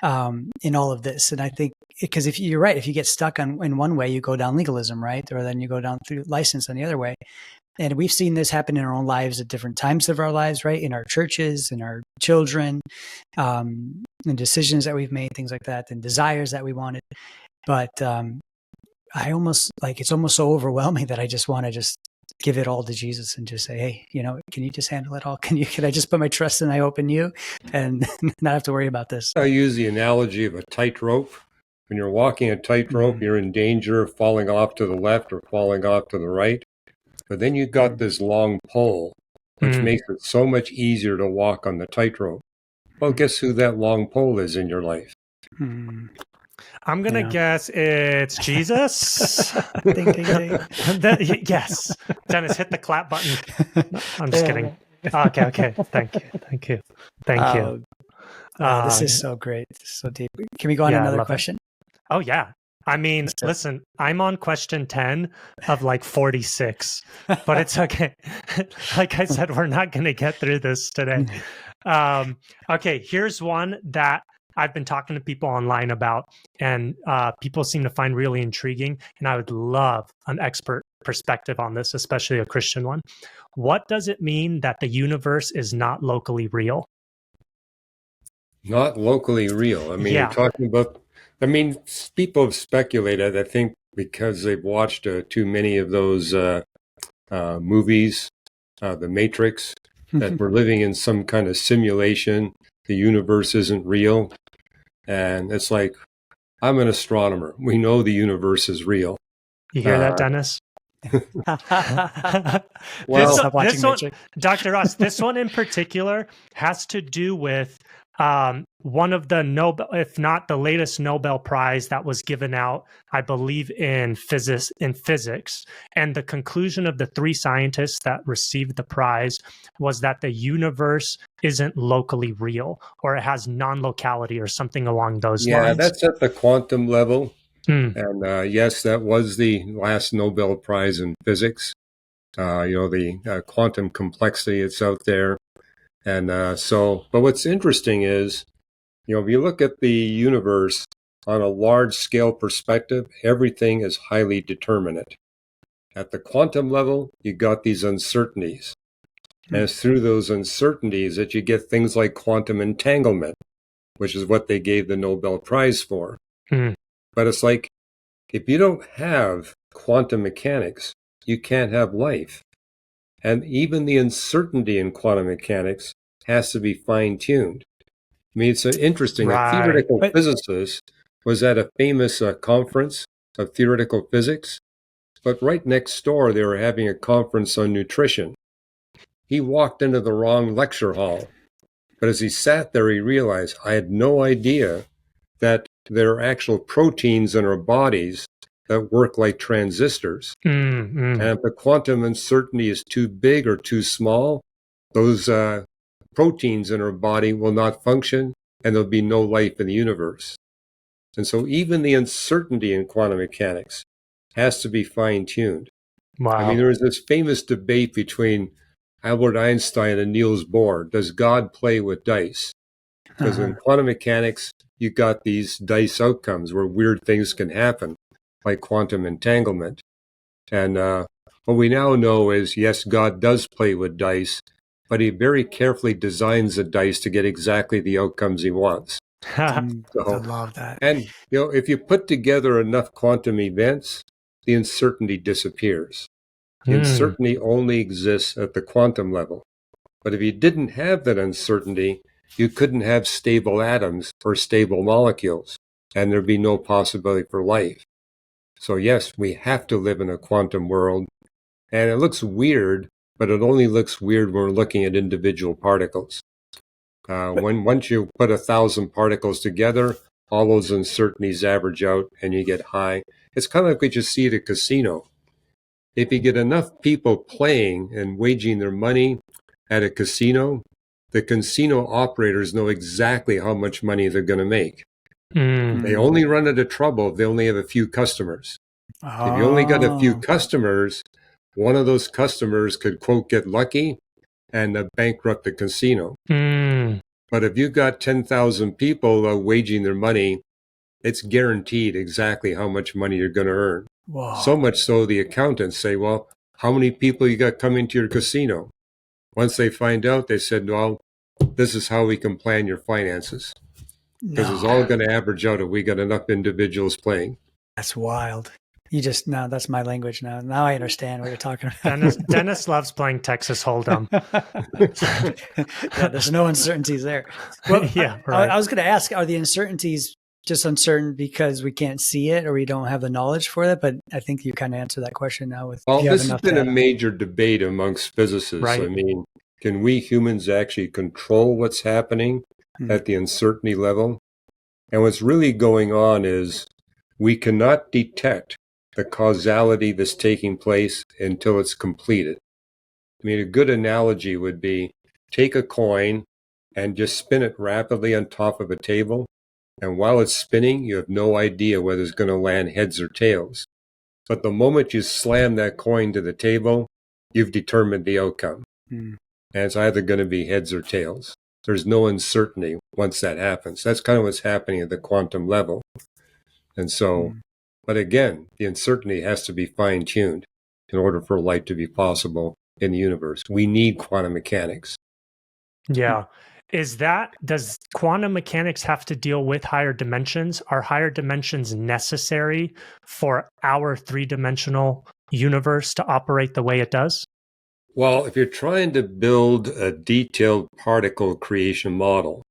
in all of this. And I think because if you're right, if you get stuck in one way, you go down legalism, right? Or then you go down through license on the other way. And we've seen this happen in our own lives at different times of our lives, right? In our churches, in our children, and decisions that we've made, things like that, and desires that we wanted. But I almost it's almost so overwhelming that I just want to just give it all to Jesus and just say, hey, can you just handle it all? Can I just put my trust and I hope in you and not have to worry about this? I use the analogy of a tightrope. When you're walking a tightrope, you're in danger of falling off to the left or falling off to the right. But then you've got this long pole, which makes it so much easier to walk on the tightrope. Well, guess who that long pole is in your life? I'm going to guess it's Jesus. Ding, ding, ding. Yes. Dennis, hit the clap button. I'm just kidding. Okay. Thank you. This is so great. This is so deep. Can we go on another question? Oh, yeah. I mean, listen, I'm on question 10 of 46, but it's okay. Like I said, we're not going to get through this today. Okay, here's one that I've been talking to people online about, and people seem to find really intriguing, and I would love an expert perspective on this, especially a Christian one. What does it mean that the universe is not locally real? Not locally real. I mean, you're talking about, people have speculated, I think, because they've watched too many of those movies, The Matrix, that we're living in some kind of simulation. The universe isn't real. And it's like, I'm an astronomer. We know the universe is real. You hear that, Dennis? Well, this one, Dr. Ross, this one in particular has to do with one of the Nobel, if not the latest Nobel Prize that was given out, I believe in physics. And the conclusion of the three scientists that received the prize was that the universe isn't locally real, or it has non-locality or something along those lines. Yeah, that's at the quantum level. And yes, that was the last Nobel Prize in physics. The quantum complexity that's out there. And but what's interesting is, if you look at the universe on a large scale perspective, everything is highly determinate. At the quantum level, you got these uncertainties. And it's through those uncertainties that you get things like quantum entanglement, which is what they gave the Nobel Prize for. But it's like, if you don't have quantum mechanics, you can't have life. And even the uncertainty in quantum mechanics has to be fine-tuned. I mean, it's interesting. A theoretical physicist was at a famous conference of theoretical physics, but right next door they were having a conference on nutrition. He walked into the wrong lecture hall, but as he sat there, he realized, I had no idea that there are actual proteins in our bodies that work like transistors. And if the quantum uncertainty is too big or too small, those proteins in our body will not function, and there'll be no life in the universe. And so even the uncertainty in quantum mechanics has to be fine-tuned. Wow. I mean, there was this famous debate between Albert Einstein and Niels Bohr. Does God play with dice? Because in quantum mechanics, you got these dice outcomes where weird things can happen, like quantum entanglement. And what we now know is, yes, God does play with dice, but he very carefully designs the dice to get exactly the outcomes he wants. I love that. And, if you put together enough quantum events, the uncertainty disappears. The uncertainty only exists at the quantum level. But if you didn't have that uncertainty, you couldn't have stable atoms or stable molecules, and there'd be no possibility for life. So yes, we have to live in a quantum world, and it looks weird, but it only looks weird when we're looking at individual particles. Once you put 1,000 particles together, all those uncertainties average out, and you get high. It's kind of like what you see at a casino. If you get enough people playing and waging their money at a casino, the casino operators know exactly how much money they're going to make. They only run into trouble if they only have a few customers. If you only got a few customers, one of those customers could, quote, get lucky and bankrupt the casino. But if you've got 10,000 people waging their money, it's guaranteed exactly how much money you're going to earn. Whoa. So much so the accountants say, well, how many people you got coming to your casino? Once they find out, they said, well, this is how we can plan your finances. Because it's all going to average out if we got enough individuals playing. That's wild. Now that's my language now. Now I understand what you're talking about. Dennis loves playing Texas Hold'em. Yeah, there's no uncertainties there. Well, yeah, right. I was going to ask, are the uncertainties just uncertain because we can't see it or we don't have the knowledge for it? But I think you kind of answered that question now. Well, this has been a major debate amongst physicists. Right. I mean, can we humans actually control what's happening at the uncertainty level? And what's really going on is we cannot detect the causality that's taking place until it's completed. I mean, a good analogy would be take a coin and just spin it rapidly on top of a table. And while it's spinning, you have no idea whether it's going to land heads or tails. But the moment you slam that coin to the table, you've determined the outcome. And it's either going to be heads or tails. There's no uncertainty once that happens. That's kind of what's happening at the quantum level. And so, but again, the uncertainty has to be fine-tuned in order for life to be possible in the universe. We need quantum mechanics. Yeah. Does quantum mechanics have to deal with higher dimensions? Are higher dimensions necessary for our three-dimensional universe to operate the way it does? Well, if you're trying to build a detailed particle creation model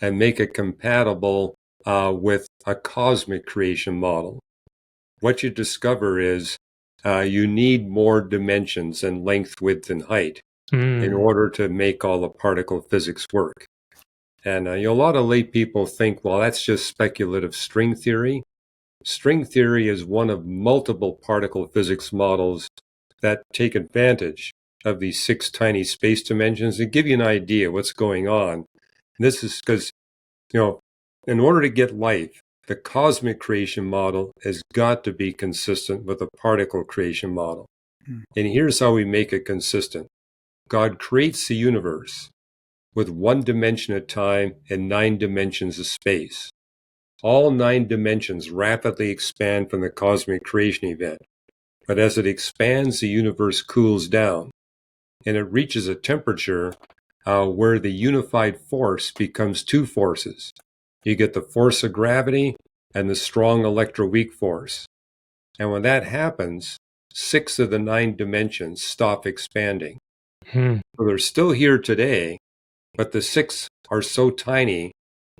and make it compatible with a cosmic creation model, what you discover is you need more dimensions and length, width, and height in order to make all the particle physics work. And a lot of lay people think, well, that's just speculative string theory. String theory is one of multiple particle physics models that take advantage of these 6 tiny space dimensions to give you an idea what's going on. And this is because, in order to get life, the cosmic creation model has got to be consistent with the particle creation model. And here's how we make it consistent. God creates the universe with 1 dimension at time and 9 dimensions of space. All 9 dimensions rapidly expand from the cosmic creation event. But as it expands, the universe cools down, and it reaches a temperature where the unified force becomes 2 forces. You get the force of gravity and the strong electroweak force. And when that happens, 6 of the 9 dimensions stop expanding. So they're still here today, but the 6 are so tiny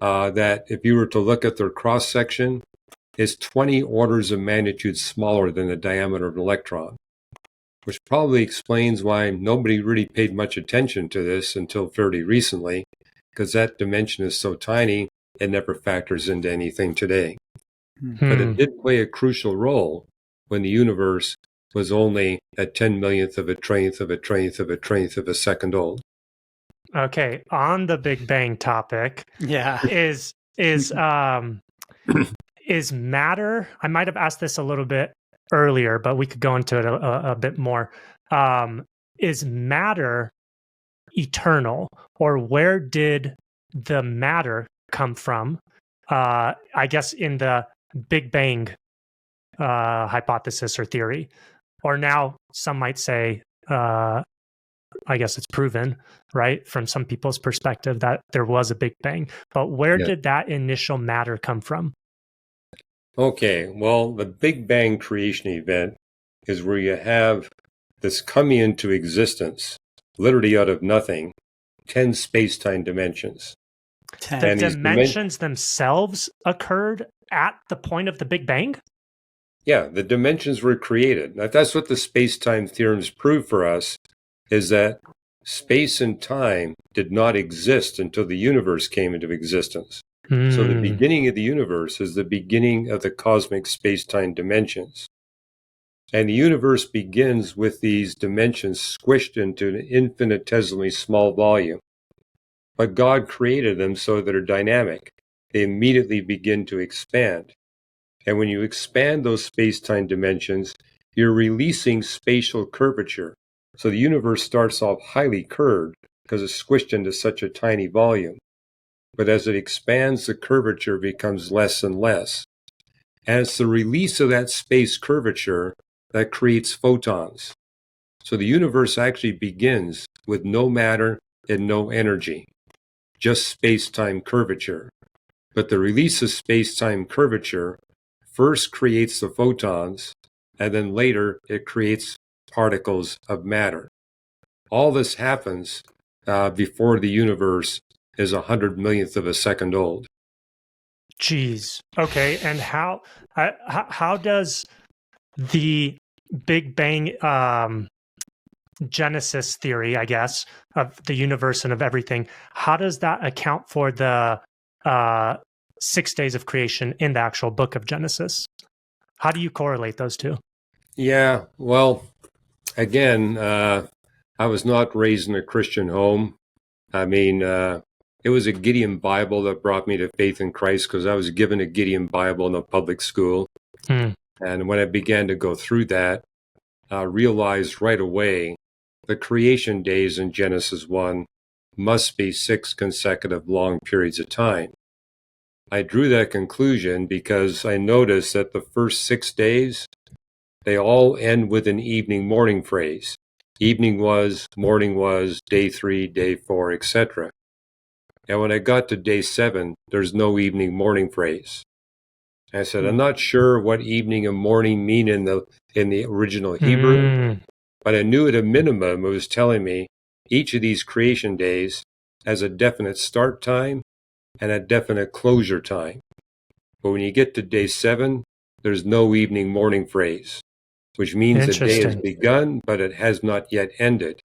that if you were to look at their cross-section, it's 20 orders of magnitude smaller than the diameter of an electron, which probably explains why nobody really paid much attention to this until fairly recently, because that dimension is so tiny, it never factors into anything today. But it did play a crucial role when the universe was only a 10 millionth of a trillionth of a trillionth of a trillionth of a second old. Okay, on the Big Bang topic, is matter? I might have asked this a little bit earlier, but we could go into it a bit more. Is matter eternal, or where did the matter come from? I guess in the Big Bang hypothesis or theory, or now some might say, I guess it's proven, right, from some people's perspective that there was a Big Bang. But where did that initial matter come from? Okay, well, the Big Bang creation event is where you have this coming into existence, literally out of nothing, 10 space-time dimensions. 10. The dimensions themselves occurred at the point of the Big Bang? Yeah, the dimensions were created. Now, that's what the space-time theorems prove for us, is that space and time did not exist until the universe came into existence. So the beginning of the universe is the beginning of the cosmic space-time dimensions. And the universe begins with these dimensions squished into an infinitesimally small volume. But God created them so that they're dynamic. They immediately begin to expand. And when you expand those space-time dimensions, you're releasing spatial curvature. So the universe starts off highly curved because it's squished into such a tiny volume. but as it expands, the curvature becomes less and less. And it's the release of that space curvature that creates photons. So the universe actually begins with no matter and no energy, just space-time curvature. But the release of space-time curvature first creates the photons, and then later it creates particles of matter. All this happens before the universe is 100 millionth of a second old. Jeez. Okay. And how does the Big Bang Genesis theory, I guess, of the universe and of everything, how does that account for the 6 days of creation in the actual book of Genesis? How do you correlate those two? Yeah, well, again, I was not raised in a Christian home. I mean, it was a Gideon Bible that brought me to faith in Christ because I was given a Gideon Bible in a public school. And when I began to go through that, I realized right away the creation days in Genesis 1 must be 6 consecutive long periods of time. I drew that conclusion because I noticed that the first 6 days, they all end with an evening morning phrase. Evening was, morning was, day 3, day 4, etc. And when I got to day 7, there's no evening morning phrase. I said, I'm not sure what evening and morning mean in the original Hebrew, but I knew at a minimum it was telling me each of these creation days has a definite start time and a definite closure time. But when you get to day 7, there's no evening morning phrase, which means the day has begun, but it has not yet ended.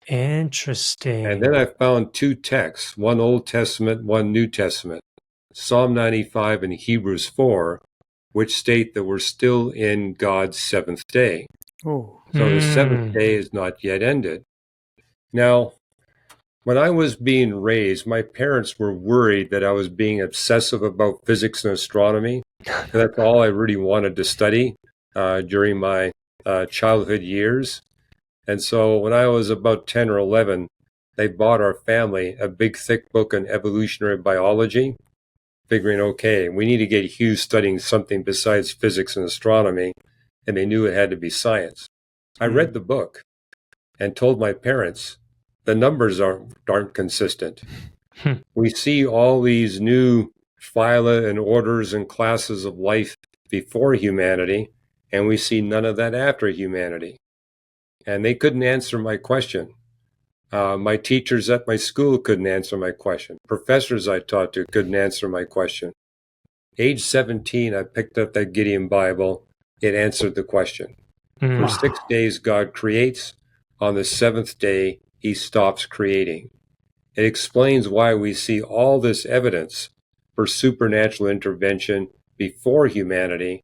Interesting. And then I found 2 texts, one Old Testament, one New Testament, Psalm 95 and Hebrews 4, which state that we're still in God's 7th day. So the 7th day is not yet ended. Now, when I was being raised, my parents were worried that I was being obsessive about physics and astronomy. That's all I really wanted to study during my childhood years. And so when I was about 10 or 11, they bought our family a big, thick book on evolutionary biology, figuring, okay, we need to get Hugh studying something besides physics and astronomy, and they knew it had to be science. I read the book and told my parents, the numbers aren't consistent. We see all these new phyla and orders and classes of life before humanity, and we see none of that after humanity. And they couldn't answer my question. My teachers at my school couldn't answer my question. Professors I taught to couldn't answer my question. Age 17, I picked up that Gideon Bible. It answered the question. For 6 days, God creates. On the 7th day, he stops creating. It explains why we see all this evidence for supernatural intervention before humanity,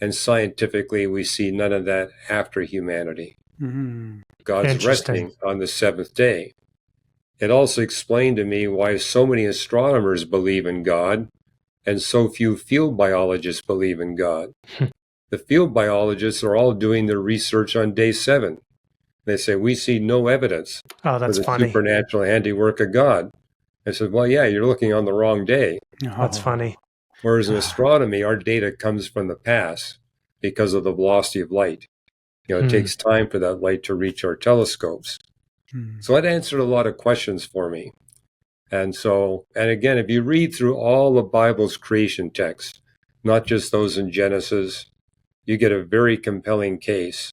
and scientifically, we see none of that after humanity. God's resting on the 7th day. It also explained to me why so many astronomers believe in God and so few field biologists believe in God. The field biologists are all doing their research on day 7. They say, we see no evidence for the supernatural handiwork of God. I said, well, yeah, you're looking on the wrong day. That's funny. Whereas in astronomy, our data comes from the past because of the velocity of light. It takes time for that light to reach our telescopes. So that answered a lot of questions for me. And again, if you read through all the Bible's creation texts, not just those in Genesis, you get a very compelling case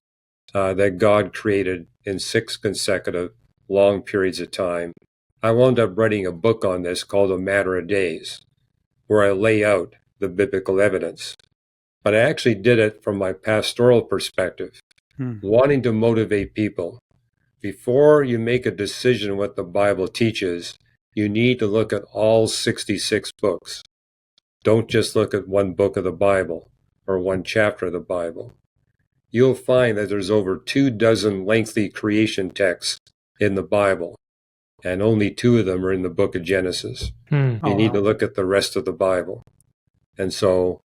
that God created in 6 consecutive long periods of time. I wound up writing a book on this called A Matter of Days, where I lay out the biblical evidence. But I actually did it from my pastoral perspective, wanting to motivate people. Before you make a decision what the Bible teaches, you need to look at all 66 books. Don't just look at one book of the Bible or one chapter of the Bible. You'll find that there's over 24 lengthy creation texts in the Bible, and only 2 of them are in the book of Genesis. You need to look at the rest of the Bible. And so,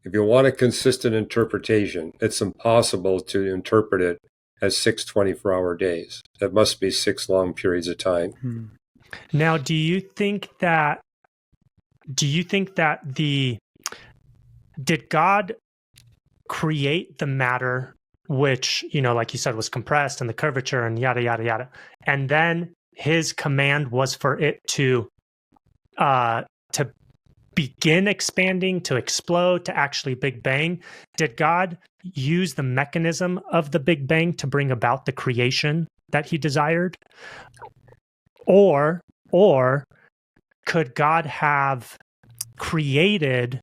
if you want a consistent interpretation, it's impossible to interpret it as 6 24-hour days. That must be 6 long periods of time. Now, do you think that do you think that did God create the matter, which, like you said, was compressed and the curvature and yada, yada, yada. And then his command was for it to begin expanding, to explode, to actually Big Bang. Did God use the mechanism of the Big Bang to bring about the creation that he desired? Or could God have created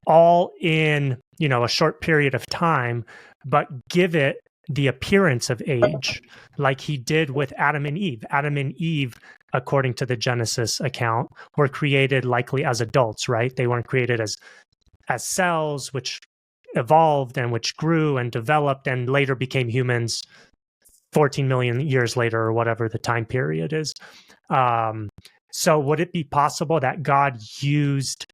all in, a short period of time, but give it the appearance of age, like he did with Adam and Eve? Adam and Eve, according to the Genesis account, were created likely as adults, right? They weren't created as cells, which evolved and which grew and developed and later became humans 14 million years later, or whatever the time period is. So would it be possible that God used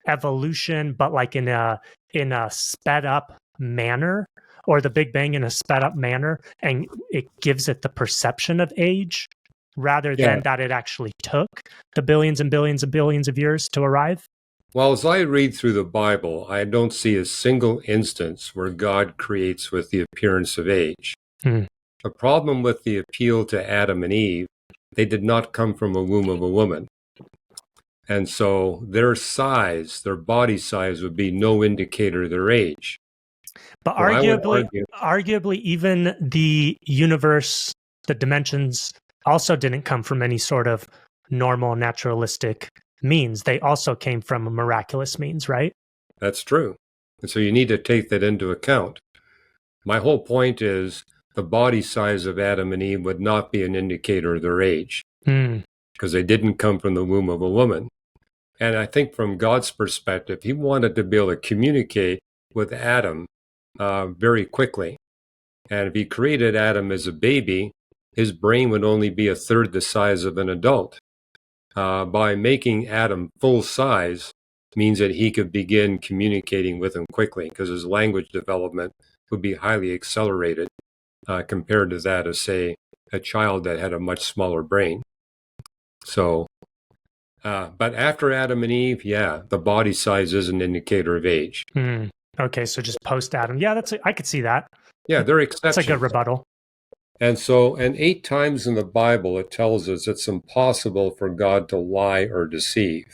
evolution, but like in a sped up manner, or the Big Bang in a sped up manner, and it gives it the perception of age rather than that it actually took the billions and billions and billions of years to arrive? Well, as I read through the Bible, I don't see a single instance where God creates with the appearance of age. The problem with the appeal to Adam and Eve, they did not come from a womb of a woman. And so their size, their body size, would be no indicator of their age. But so arguably, even the universe, the dimensions, also didn't come from any sort of normal, naturalistic means. They also came from a miraculous means, right? That's true. And so you need to take that into account. My whole point is the body size of Adam and Eve would not be an indicator of their age, because they didn't come from the womb of a woman. And I think from God's perspective, he wanted to be able to communicate with Adam very quickly. And if he created Adam as a baby, his brain would only be a third the size of an adult. By making Adam full size means that he could begin communicating with him quickly, because his language development would be highly accelerated compared to that of, say, a child that had a much smaller brain. So, but after Adam and Eve, the body size is an indicator of age. Okay, so just post Adam. Yeah, I could see that. Yeah, they're exceptions. That's a good rebuttal. And so, 8 times in the Bible, it tells us it's impossible for God to lie or deceive,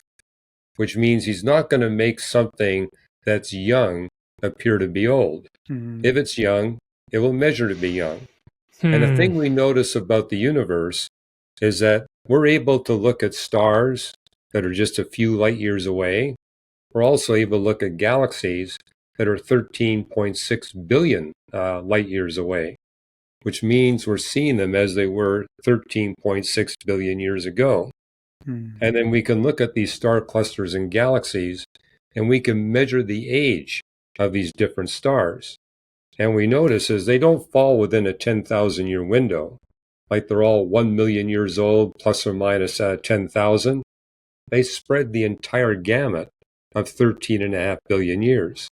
which means he's not going to make something that's young appear to be old. If it's young, it will measure to be young. And the thing we notice about the universe is that we're able to look at stars that are just a few light years away. We're also able to look at galaxies that are 13.6 billion light years away, which means we're seeing them as they were 13.6 billion years ago. And then we can look at these star clusters and galaxies, and we can measure the age of these different stars. And we notice is they don't fall within a 10,000 year window, like they're all 1 million years old, plus or minus 10,000. They spread the entire gamut of 13.5 billion years.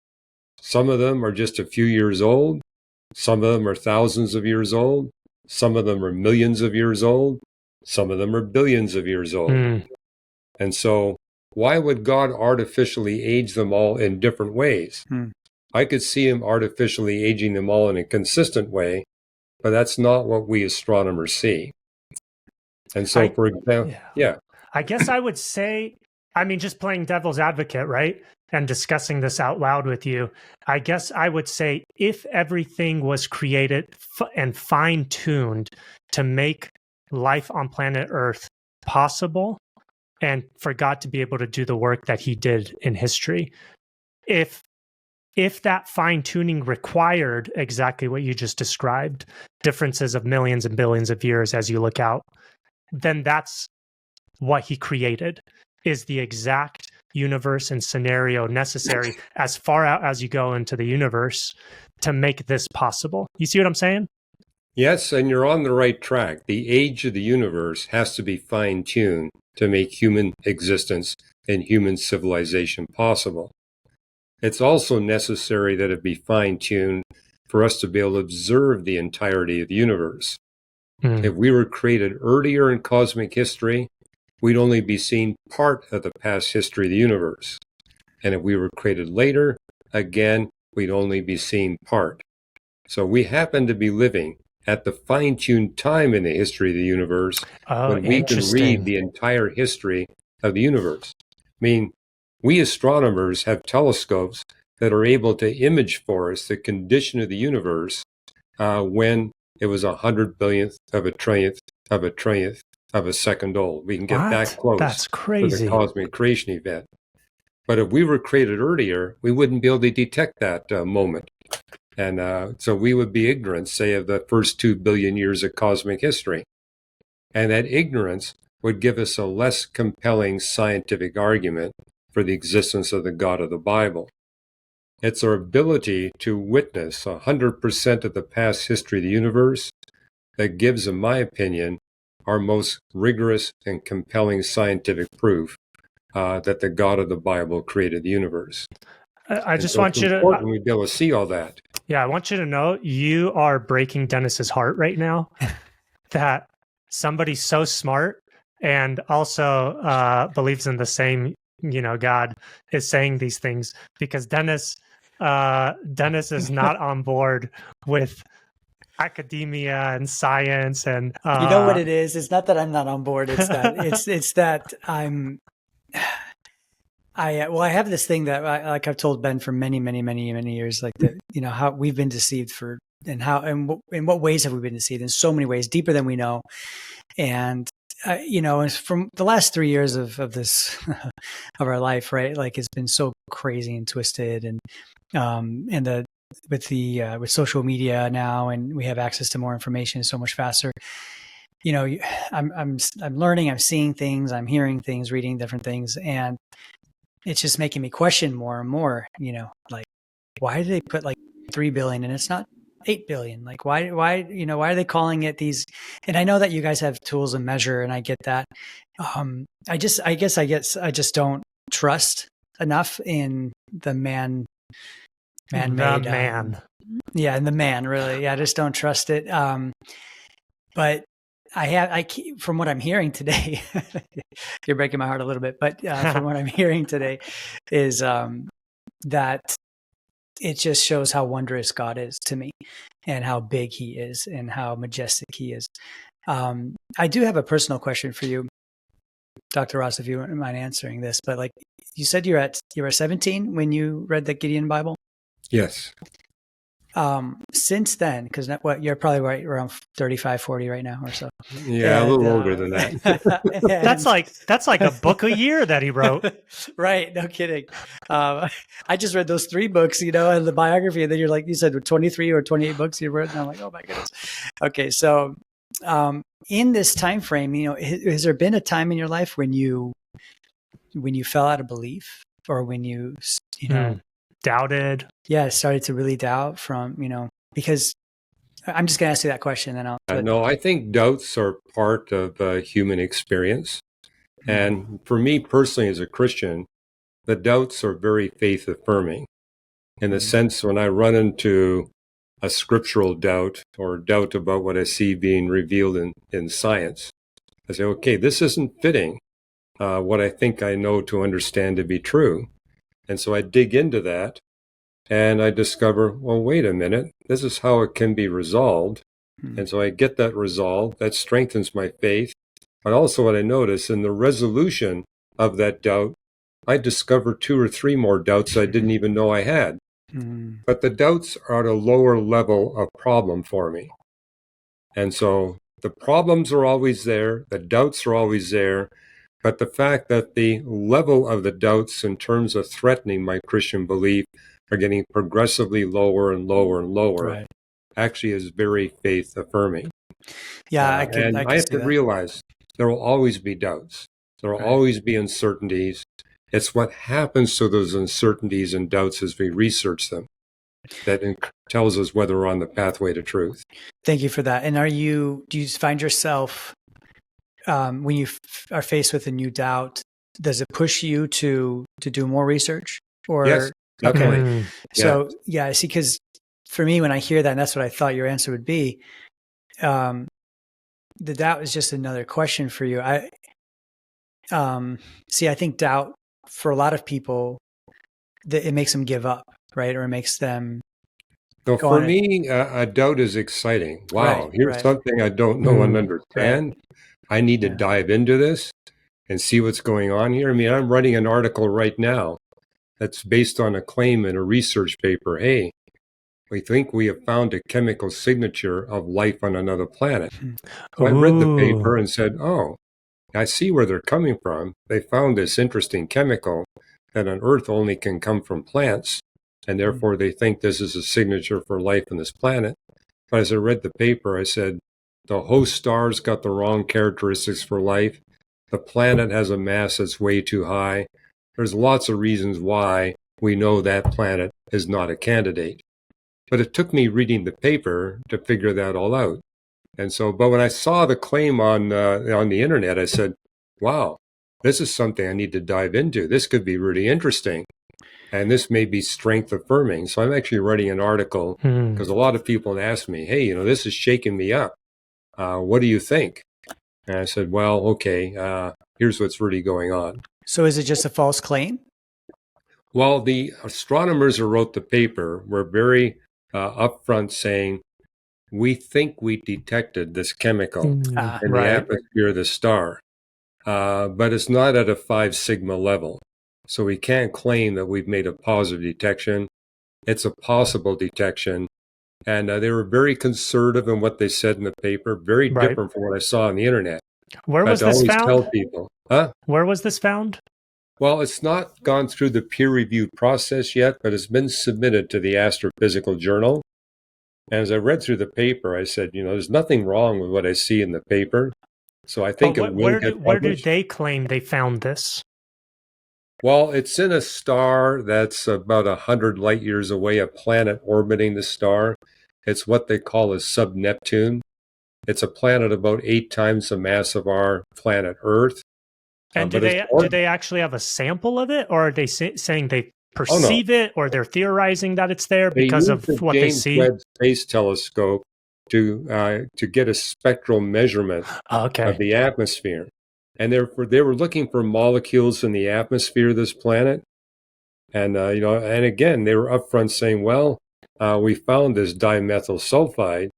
Some of them are just a few years old. Some of them are thousands of years old. Some of them are millions of years old. Some of them are billions of years old. And so why would God artificially age them all in different ways? I could see him artificially aging them all in a consistent way, but that's not what we astronomers see. And so, for example, I guess I would say, just playing devil's advocate, right? And discussing this out loud with you, I guess I would say if everything was created and fine-tuned to make life on planet Earth possible, and for God to be able to do the work that he did in history, if that fine-tuning required exactly what you just described, differences of millions and billions of years as you look out, then that's what he created, is the exact universe and scenario necessary as far out as you go into the universe to make this possible. You see what I'm saying? Yes, and you're on the right track. The age of the universe has to be fine-tuned to make human existence and human civilization possible. It's also necessary that it be fine-tuned for us to be able to observe the entirety of the universe. If we were created earlier in cosmic history, we'd only be seeing part of the past history of the universe. And if we were created later, again, we'd only be seeing part. So we happen to be living at the fine-tuned time in the history of the universe when we can read the entire history of the universe. I mean, we astronomers have telescopes that are able to image for us the condition of the universe when it was 100 billionth of a trillionth of a trillionth of a second old. We can get that close. That's crazy. To the cosmic creation event. But if we were created earlier, we wouldn't be able to detect that moment. And so we would be ignorant, say, of the first 2 billion years of cosmic history. And that ignorance would give us a less compelling scientific argument for the existence of the God of the Bible. It's our ability to witness 100% of the past history of the universe that gives, in my opinion, our most rigorous and compelling scientific proof that the God of the Bible created the universe. I just want you to... We'd be able to see all that. Yeah, I want you to know you are breaking Dennis's heart right now. That somebody so smart and also believes in the same, God is saying these things, because Dennis is not on board with academia and science. And you know what it is? It's not that I'm not on board. It's that it's that I have this thing that like I've told Ben for many years, like that, how we've been deceived in what ways have we been deceived? In so many ways, deeper than we know. And from the last 3 years of this of our life, right? Like, it's been so crazy and twisted, and with social media now, and we have access to more information so much faster. I'm learning, I'm seeing things, I'm hearing things, reading different things, and it's just making me question more and more, like, why do they put like 3 billion and it's not 8 billion? Like, why are they calling it these? And I know that you guys have tools of measure, and I get that. I guess I just don't trust enough in the man-made. And the man, really. Yeah, I just don't trust it. But from what I'm hearing today, you're breaking my heart a little bit, but from what I'm hearing today is that it just shows how wondrous God is to me, and how big he is, and how majestic he is. I do have a personal question for you, Dr. Ross, if you wouldn't mind answering this, but like you said, you were 17 when you read the Gideon Bible? Yes. Since then, because you're probably right around 35, 40 right now or so. Yeah, a little older than that. that's like a book a year that he wrote. Right. No kidding. I just read those 3 books, and the biography, and then you're like, you said 23 or 28 books you read. And I'm like, oh my goodness. Okay. So, in this time frame, has there been a time in your life when you fell out of belief, or when you doubted? Yeah, started to really doubt because I'm just going to ask you that question, and No, I think doubts are part of human experience. And for me personally, as a Christian, the doubts are very faith affirming, in the sense when I run into a scriptural doubt, or doubt about what I see being revealed in science, I say, okay, this isn't fitting what I think I know to understand to be true. And so I dig into that, and I discover, well, wait a minute, this is how it can be resolved. And so I get that resolved. That strengthens my faith. But also what I notice in the resolution of that doubt, I discover 2 or 3 more doubts I didn't even know I had. But the doubts are at a lower level of problem for me. And so the problems are always there. The doubts are always there. But the fact that the level of the doubts in terms of threatening my Christian belief are getting progressively lower and lower and lower actually is very faith affirming. Yeah, I have to realize there will always be doubts. There will always be uncertainties. It's what happens to those uncertainties and doubts as we research them that tells us whether we're on the pathway to truth. Thank you for that. And do you find yourself, when you are faced with a new doubt, does it push you to do more research? Or yes, definitely. Okay. So I see, because for me, when I hear that, and that's what I thought your answer would be, the doubt is just another question for you. See, I think doubt for a lot of people, it makes them give up, right? Or it makes them So go for on it. me, a doubt is exciting. Wow, Right, here's right. something I don't know and understand. I need to Yeah. dive into this and see what's going on here. I mean, I'm writing an article right now that's based on a claim in a research paper. Hey, we think we have found a chemical signature of life on another planet. So I read the paper and said, oh, I see where they're coming from. They found this interesting chemical that on Earth only can come from plants, and therefore they think this is a signature for life on this planet. But as I read the paper, I said, the host star's got the wrong characteristics for life. The planet has a mass that's way too high. There's lots of reasons why we know that planet is not a candidate. But it took me reading the paper to figure that all out. And so, but when I saw the claim on the internet, I said, wow, this is something I need to dive into. This could be really interesting. And this may be strength affirming. So I'm actually writing an article because a lot of people ask me, hey, this is shaking me up. What do you think? And I said, well, okay, here's what's really going on. So is it just a false claim? Well, the astronomers who wrote the paper were very upfront saying, we think we detected this chemical in the atmosphere of the star, but it's not at a 5 sigma level. So we can't claim that we've made a positive detection. It's a possible detection. And they were very conservative in what they said in the paper, very different from what I saw on the internet. Where was this found? Tell people, Where was this found? Well, it's not gone through the peer review process yet, but it's been submitted to the Astrophysical Journal. And as I read through the paper, I said, there's nothing wrong with what I see in the paper. So I think where do they claim they found this? Well, it's in a star that's about 100 light years away, a planet orbiting the star. It's what they call a sub-Neptune. It's a planet about 8 times the mass of our planet Earth. And do they actually have a sample of it, or are they saying they perceive it, or they're theorizing that it's there because of what they see? James Webb Space Telescope to get a spectral measurement of the atmosphere, and they were looking for molecules in the atmosphere of this planet, and and again they were upfront saying, well, we found this dimethyl sulfide,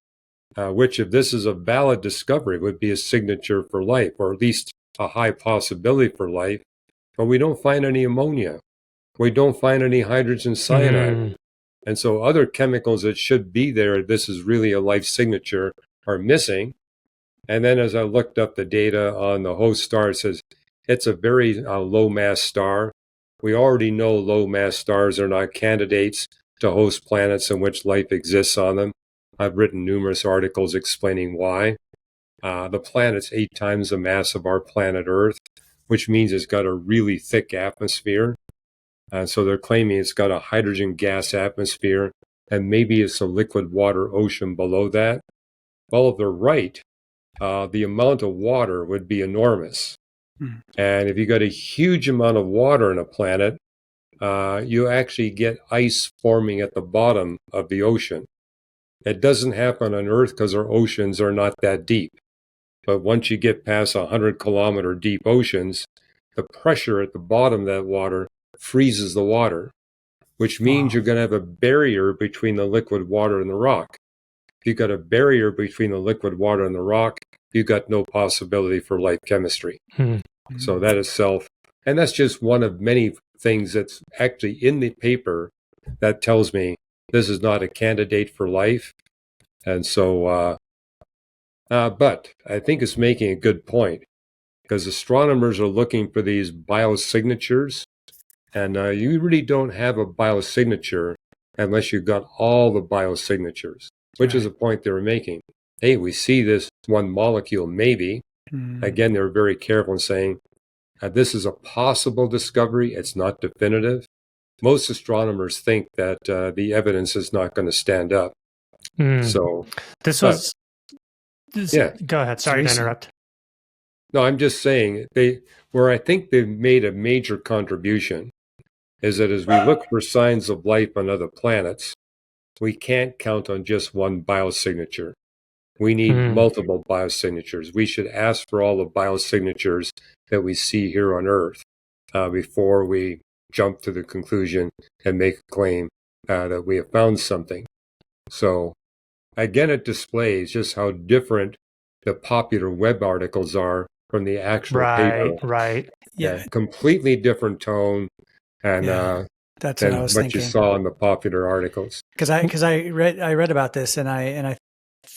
which if this is a valid discovery would be a signature for life, or at least a high possibility for life, but we don't find any ammonia. We don't find any hydrogen cyanide. And so other chemicals that should be there, this is really a life signature, are missing. And then as I looked up the data on the host star, it says it's a very low mass star. We already know low mass stars are not candidates to host planets in which life exists on them. I've written numerous articles explaining why. The planet's 8 times the mass of our planet Earth, which means it's got a really thick atmosphere. So they're claiming it's got a hydrogen gas atmosphere, and maybe it's a liquid water ocean below that. Well, if they're right, the amount of water would be enormous. And if you got a huge amount of water on a planet, you actually get ice forming at the bottom of the ocean. It doesn't happen on Earth because our oceans are not that deep. But once you get past 100-kilometer deep oceans, the pressure at the bottom of that water freezes the water, which means you're going to have a barrier between the liquid water and the rock. If you've got a barrier between the liquid water and the rock, you've got no possibility for life chemistry. So that is and that's just one of many things that's actually in the paper that tells me this is not a candidate for life. And so, but I think it's making a good point, because astronomers are looking for these biosignatures, and you really don't have a biosignature unless you've got all the biosignatures, which is a point they were making. Hey, we see this one molecule, maybe. Again, they were very careful in saying, this is a possible discovery. It's not definitive. Most astronomers think that the evidence is not going to stand up. So Go ahead. Sorry to interrupt. No, I'm just saying where I think they've made a major contribution is that as we look for signs of life on other planets, we can't count on just one biosignature. We need multiple biosignatures. We should ask for all the biosignatures that we see here on Earth before we jump to the conclusion and make a claim that we have found something. So again, it displays just how different the popular web articles are from the actual paper. Right. Yeah, completely different tone and that's than what I was what thinking. you saw in the popular articles. Because I read about this and I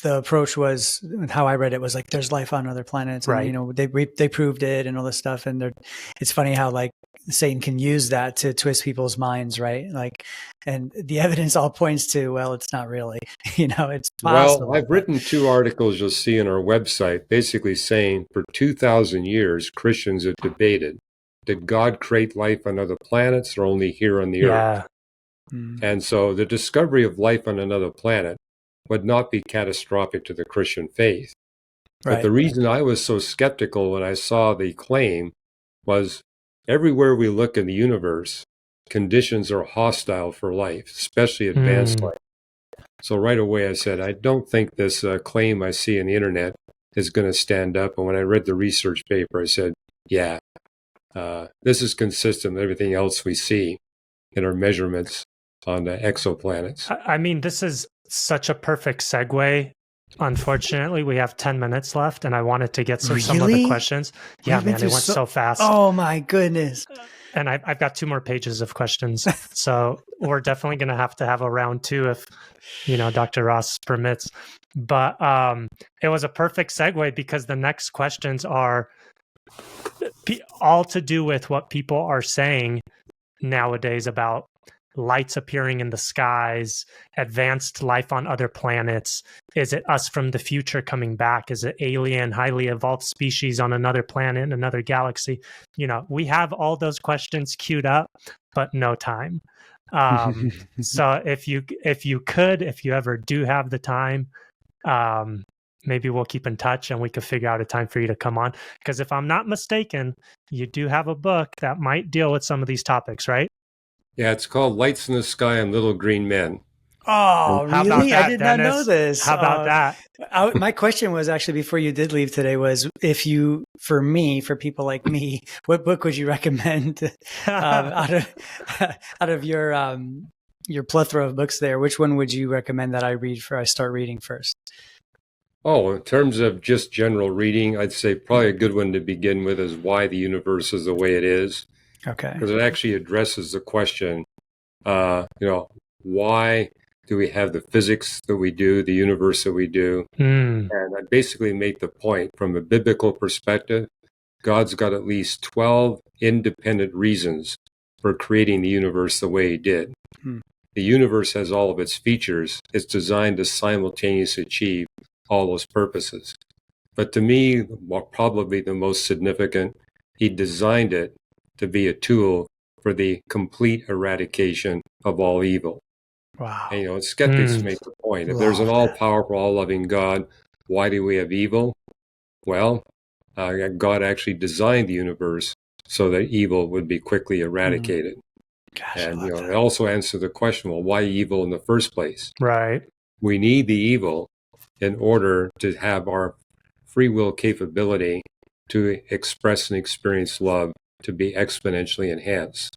the approach was, how I read it was like, there's life on other planets, and Right. they proved it and all this stuff, and it's funny how like Satan can use that to twist people's minds, right? Like, and the evidence all points to, well, it's not really, it's possible. Well, I've written 2 articles you'll see on our website, basically saying for 2,000 years Christians have debated, did God create life on other planets or only here on the Earth? And so the discovery of life on another planet would not be catastrophic to the Christian faith. But the reason I was so skeptical when I saw the claim was everywhere we look in the universe, conditions are hostile for life, especially advanced life. So right away I said, I don't think this claim I see on the internet is going to stand up. And when I read the research paper, I said, yeah, this is consistent with everything else we see in our measurements on the exoplanets. I mean, this is such a perfect segue. Unfortunately, we have 10 minutes left, and I wanted to get some of the questions. Yeah, man, it went so fast. Oh, my goodness. And I've got 2 more pages of questions. So we're definitely going to have a round 2 if, Dr. Ross permits. But it was a perfect segue because the next questions are all to do with what people are saying nowadays about lights appearing in the skies, advanced life on other planets. Is it us from the future coming back? Is it alien, highly evolved species on another planet, in another galaxy? We have all those questions queued up, but no time. So if you ever do have the time, maybe we'll keep in touch and we could figure out a time for you to come on. Because if I'm not mistaken, you do have a book that might deal with some of these topics, right? Yeah, it's called Lights in the Sky and Little Green Men. Oh, really? I did not know this. How about that? My question was actually, before you did leave today, was for people like me, what book would you recommend out of your plethora of books there? Which one would you recommend that I start reading first? Oh, in terms of just general reading, I'd say probably a good one to begin with is Why the Universe is the Way It Is. Okay. Because it actually addresses the question, why do we have the physics that we do, the universe that we do? And I basically make the point from a biblical perspective, God's got at least 12 independent reasons for creating the universe the way he did. The universe has all of its features. It's designed to simultaneously achieve all those purposes. But to me, probably the most significant, he designed it to be a tool for the complete eradication of all evil. Wow. And, skeptics make the point. If there's an all-powerful, all-loving God, why do we have evil? Well, God actually designed the universe so that evil would be quickly eradicated. Gosh, and, it also answers the question, well, why evil in the first place? Right. We need the evil in order to have our free will capability to express and experience love to be exponentially enhanced.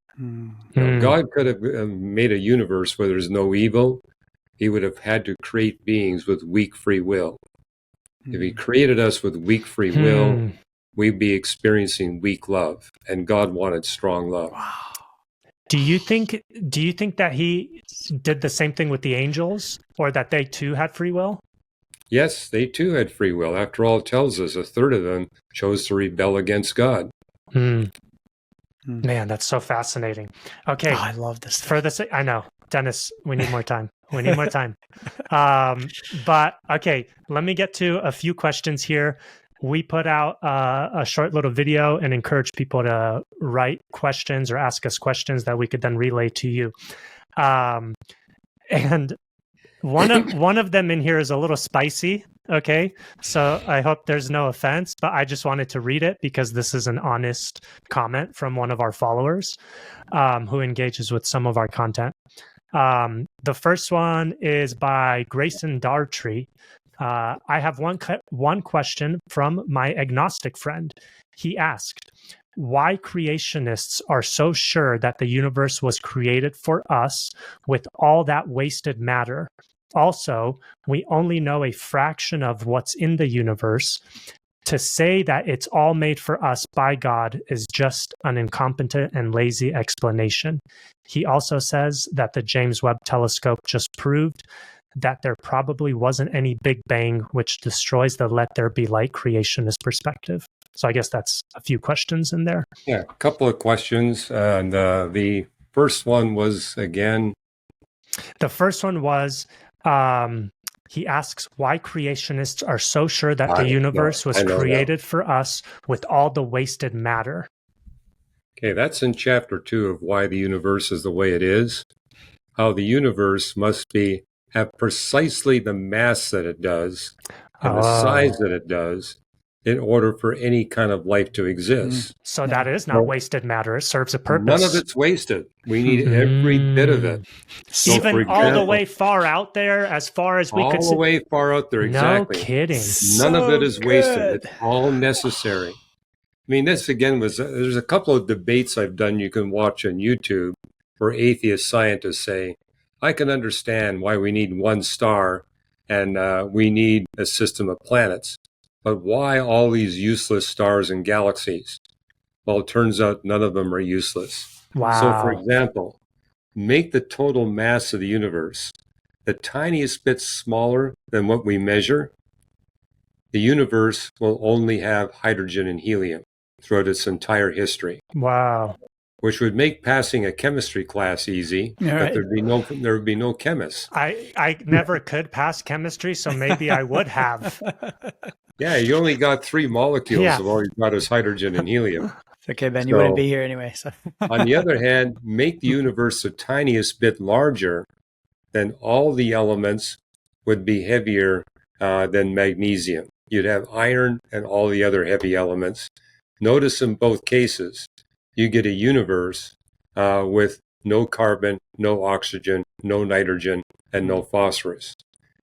God could have made a universe where there's no evil. He would have had to create beings with weak free will. If he created us with weak free will, we'd be experiencing weak love, and God wanted strong love. Wow. Do you think that he did the same thing with the angels, or that they too had free will? Yes, they too had free will. After all, it tells us a third of them chose to rebel against God. Man, that's so fascinating. Okay. I love this. I know. Dennis, we need more time. But okay, let me get to a few questions here. We put out a short little video and encourage people to write questions or ask us questions that we could then relay to you. And one of them in here is a little spicy. Okay, so I hope there's no offense, but I just wanted to read it because this is an honest comment from one of our followers who engages with some of our content. The first one is by Grayson Dartree. I have one question from my agnostic friend. He asked, why creationists are so sure that the universe was created for us with all that wasted matter. Also, we only know a fraction of what's in the universe. To say that it's all made for us by God is just an incompetent and lazy explanation. He also says that the James Webb Telescope just proved that there probably wasn't any Big Bang, which destroys the let there be light creationist perspective. So I guess that's a few questions in there. Yeah, a couple of questions. And the first one was, again? The first one was, he asks why creationists are so sure that the universe was created for us with all the wasted matter. Okay, that's in chapter 2 of Why the Universe is the Way It Is. How the universe must have precisely the mass that it does and the size that it does in order for any kind of life to exist. So that is not wasted matter. It serves a purpose. None of it's wasted. We need every bit of it. So even example, all the way far out there, as far as we could see? All the way far out there, exactly. No kidding. None of it is wasted. It's all necessary. I mean, this again there's a couple of debates I've done you can watch on YouTube where atheist scientists say, I can understand why we need one star and we need a system of planets. But why all these useless stars and galaxies? Well, it turns out none of them are useless. Wow. So, for example, make the total mass of the universe the tiniest bit smaller than what we measure. The universe will only have hydrogen and helium throughout its entire history. Wow. Which would make passing a chemistry class easy, but there would be no chemists. I never could pass chemistry, so maybe I would have. Yeah, you only got 3 molecules of all you got is hydrogen and helium. Okay, Ben, you wouldn't be here anyway. So. On the other hand, make the universe the tiniest bit larger, then all the elements would be heavier than magnesium. You'd have iron and all the other heavy elements. Notice in both cases, you get a universe with no carbon, no oxygen, no nitrogen, and no phosphorus.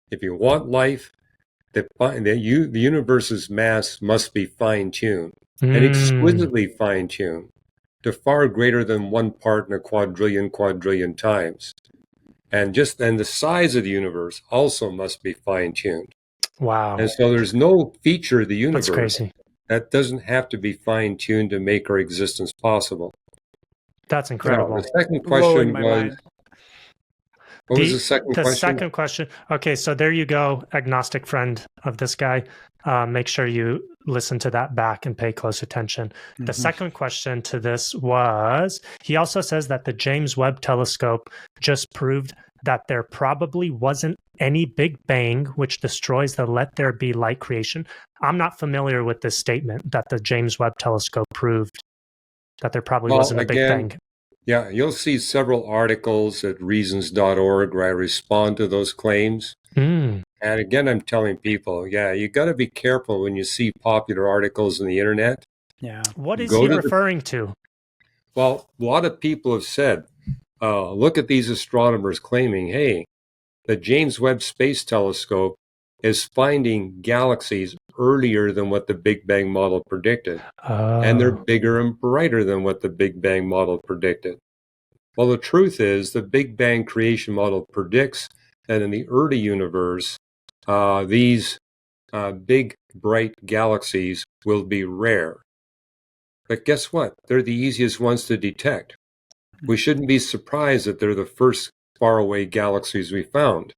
If you want life, the universe's mass must be fine-tuned and exquisitely fine-tuned to far greater than 1 part in a quadrillion times. And the size of the universe also must be fine-tuned. Wow. And so there's no feature of the universe That's crazy. that doesn't have to be fine-tuned to make our existence possible. That's incredible. Now, the second question was... What was the second question? The second question. Okay, so there you go, agnostic friend of this guy. Make sure you listen to that back and pay close attention. Mm-hmm. The second question to this was, he also says that the James Webb Telescope just proved that there probably wasn't any Big Bang, which destroys the let there be light creation. I'm not familiar with this statement that the James Webb Telescope proved that there probably wasn't a Big Bang. Yeah, you'll see several articles at reasons.org where I respond to those claims. And again, I'm telling people, you got to be careful when you see popular articles on the internet. Yeah. What is he referring to? Well, a lot of people have said, look at these astronomers claiming, hey, the James Webb Space Telescope is finding galaxies earlier than what the Big Bang model predicted. And they're bigger and brighter than what the Big Bang model predicted. Well, the truth is the Big Bang creation model predicts that in the early universe, these big, bright galaxies will be rare. But guess what? They're the easiest ones to detect. We shouldn't be surprised that they're the first faraway galaxies we found.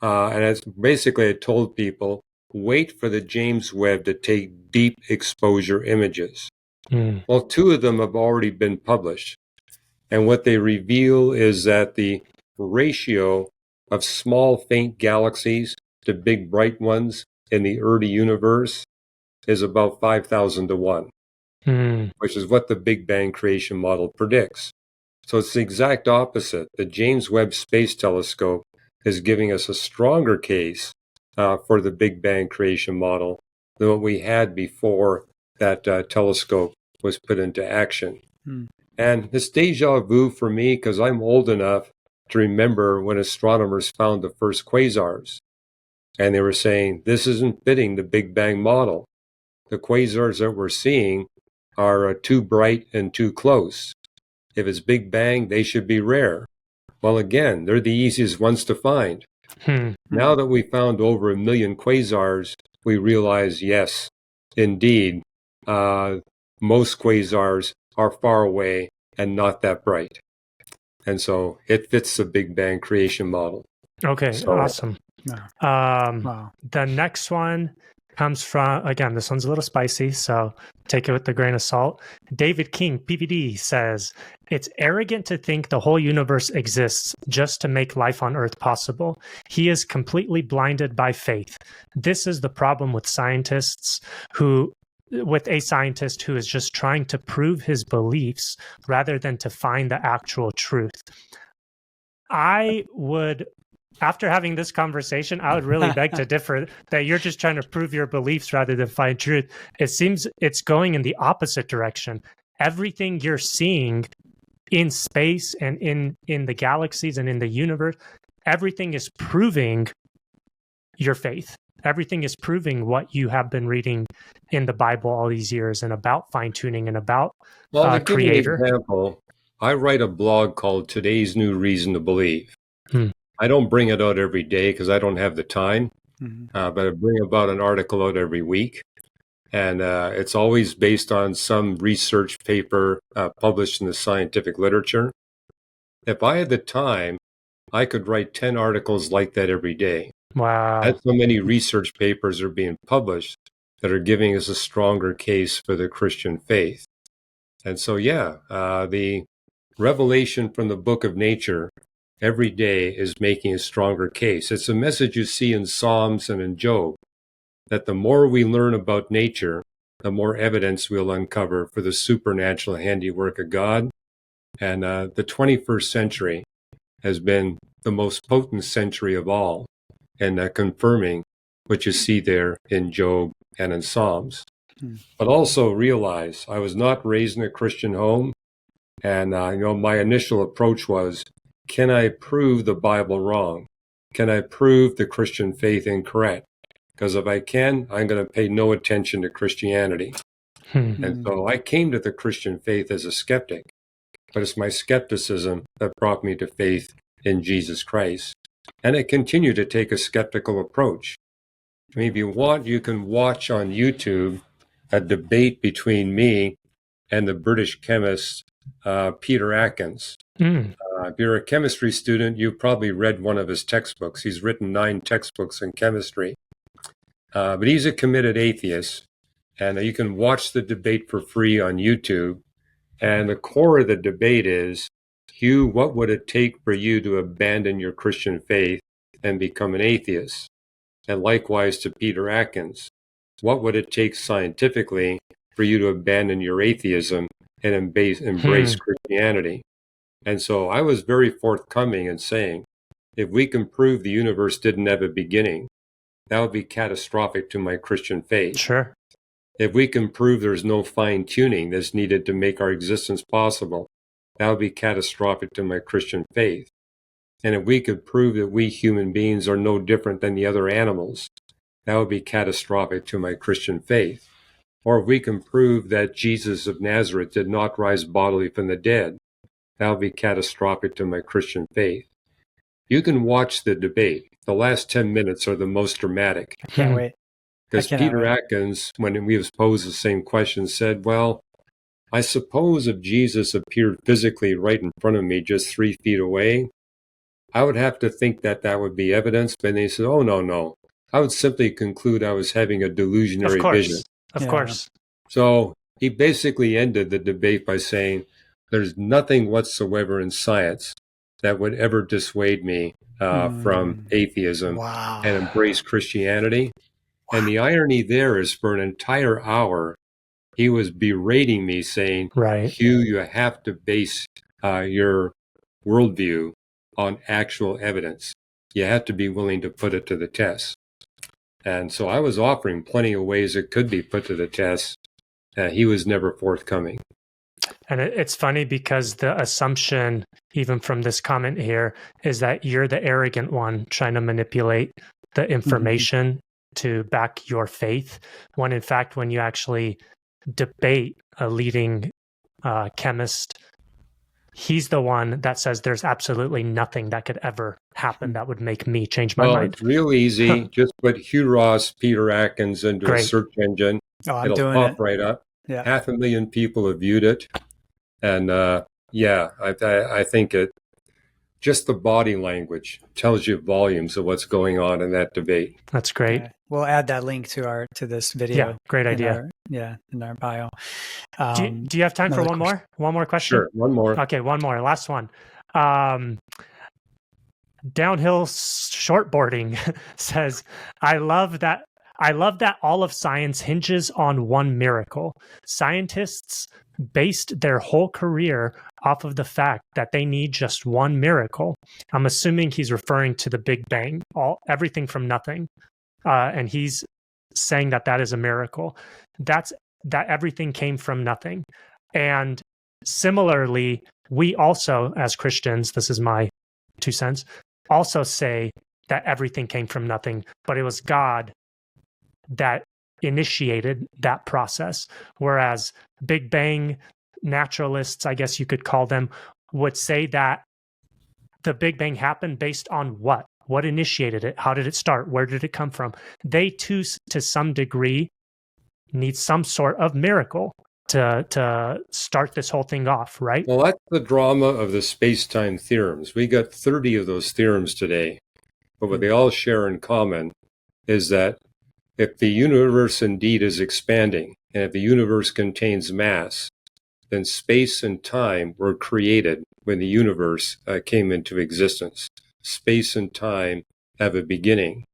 And it's basically, I told people, wait for the James Webb to take deep exposure images. Well, 2 of them have already been published. And what they reveal is that the ratio of small, faint galaxies to big, bright ones in the early universe is about 5,000 to 1, which is what the Big Bang creation model predicts. So it's the exact opposite. The James Webb Space Telescope is giving us a stronger case for the Big Bang creation model than what we had before that telescope was put into action. And it's deja vu for me because I'm old enough to remember when astronomers found the first quasars. and they were saying, this isn't fitting the Big Bang model. The quasars that we're seeing are too bright and too close. If it's Big Bang, they should be rare. Well, again, they're the easiest ones to find. Now that we found over 1 million quasars, we realize, yes, indeed, most quasars are far away and not that bright. And so it fits the Big Bang creation model. Okay, awesome. Wow. The next one comes from, again, this one's a little spicy, so take it with a grain of salt. David King, PVD, says, it's arrogant to think the whole universe exists just to make life on Earth possible. He is completely blinded by faith. This is the problem with scientists with a scientist who is just trying to prove his beliefs rather than to find the actual truth. After having this conversation, I would really beg to differ that you're just trying to prove your beliefs rather than find truth. It seems it's going in the opposite direction. Everything you're seeing in space and in the galaxies and in the universe, everything is proving your faith. Everything is proving what you have been reading in the Bible all these years and about fine-tuning and about to Creator. Give an example, I write a blog called Today's New Reason to Believe. I don't bring it out every day because I don't have the time, but I bring about an article out every week. And it's always based on some research paper published in the scientific literature. If I had the time, I could write 10 articles like that every day. Wow. As so many research papers are being published that are giving us a stronger case for the Christian faith. And so, the revelation from the book of nature every day is making a stronger case. It's a message you see in Psalms and in Job, that the more we learn about nature, the more evidence we'll uncover for the supernatural handiwork of God. And the 21st century has been the most potent century of all, and confirming what you see there in Job and in Psalms. But also realize I was not raised in a Christian home, and my initial approach was, can I prove the Bible wrong? Can I prove the Christian faith incorrect? Because if I can, I'm going to pay no attention to Christianity. And so I came to the Christian faith as a skeptic, but it's my skepticism that brought me to faith in Jesus Christ. And I continue to take a skeptical approach. I mean, if you want, you can watch on YouTube a debate between me and the British chemist Peter Atkins. If you're a chemistry student, you've probably read one of his textbooks. He's written 9 textbooks in chemistry. But he's a committed atheist, and you can watch the debate for free on YouTube. And the core of the debate is, Hugh, what would it take for you to abandon your Christian faith and become an atheist? And likewise to Peter Atkins, what would it take scientifically for you to abandon your atheism and embrace Christianity? And so I was very forthcoming in saying, if we can prove the universe didn't have a beginning, that would be catastrophic to my Christian faith. Sure. If we can prove there's no fine-tuning that's needed to make our existence possible, that would be catastrophic to my Christian faith. And if we could prove that we human beings are no different than the other animals, that would be catastrophic to my Christian faith. Or if we can prove that Jesus of Nazareth did not rise bodily from the dead, that would be catastrophic to my Christian faith. You can watch the debate. The last 10 minutes are the most dramatic. I can't wait. Because Peter Atkins, when we was posed the same question, said, well, I suppose if Jesus appeared physically right in front of me just 3 feet away, I would have to think that that would be evidence. But they said, oh, no. I would simply conclude I was having a delusionary vision. Of course. So he basically ended the debate by saying, there's nothing whatsoever in science that would ever dissuade me from atheism and embrace Christianity. Wow. And the irony there is, for an entire hour, he was berating me, saying, Hugh, you have to base your worldview on actual evidence. You have to be willing to put it to the test. And so I was offering plenty of ways it could be put to the test. He was never forthcoming. And it's funny because the assumption, even from this comment here, is that you're the arrogant one trying to manipulate the information to back your faith, when in fact, when you actually debate a leading chemist, he's the one that says there's absolutely nothing that could ever happen that would make me change my mind. It's real easy. Just put Hugh Ross, Peter Atkins into a search engine. I'm It'll doing pop it. right up. Yeah. 500,000 people have viewed it. And I think just the body language tells you volumes of what's going on in that debate. That's great. Okay. We'll add that link to this video. Yeah, great idea. In our bio. Do you have time for one more? One more question? Sure, one more. Okay, one more. Last one. Downhill shortboarding says, I love that all of science hinges on one miracle. Scientists based their whole career off of the fact that they need just one miracle. I'm assuming he's referring to the Big Bang, everything from nothing. And he's saying that is a miracle. That everything came from nothing. And similarly, we also, as Christians, this is my 2 cents, also say that everything came from nothing, but it was God that initiated that process. Whereas Big Bang naturalists, I guess you could call them, would say that the Big Bang happened based on what? What initiated it? How did it start? Where did it come from? They too, to some degree, need some sort of miracle to start this whole thing off, right? Well, that's the drama of the space-time theorems. We got 30 of those theorems today, but what they all share in common is that if the universe indeed is expanding, and if the universe contains mass, then space and time were created when the universe came into existence. Space and time have a beginning,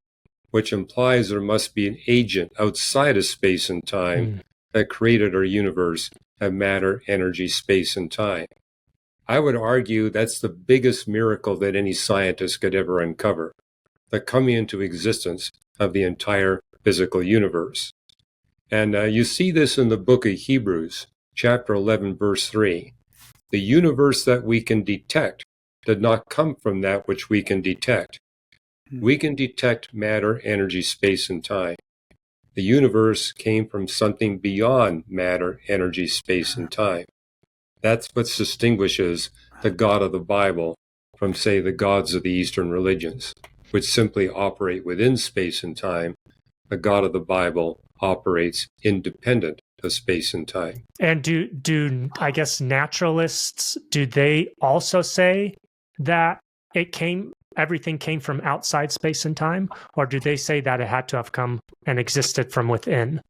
which implies there must be an agent outside of space and time that created our universe of matter, energy, space, and time. I would argue that's the biggest miracle that any scientist could ever uncover, the coming into existence of the entire physical universe. And you see this in the book of Hebrews, chapter 11, verse 3. The universe that we can detect did not come from that which we can detect. We can detect matter, energy, space, and time. The universe came from something beyond matter, energy, space, and time. That's what distinguishes the God of the Bible from, say, the gods of the Eastern religions, which simply operate within space and time. The God of the Bible operates independent of space and time. And do I guess naturalists, do they also say that everything came from outside space and time, or do they say that it had to have come and existed from within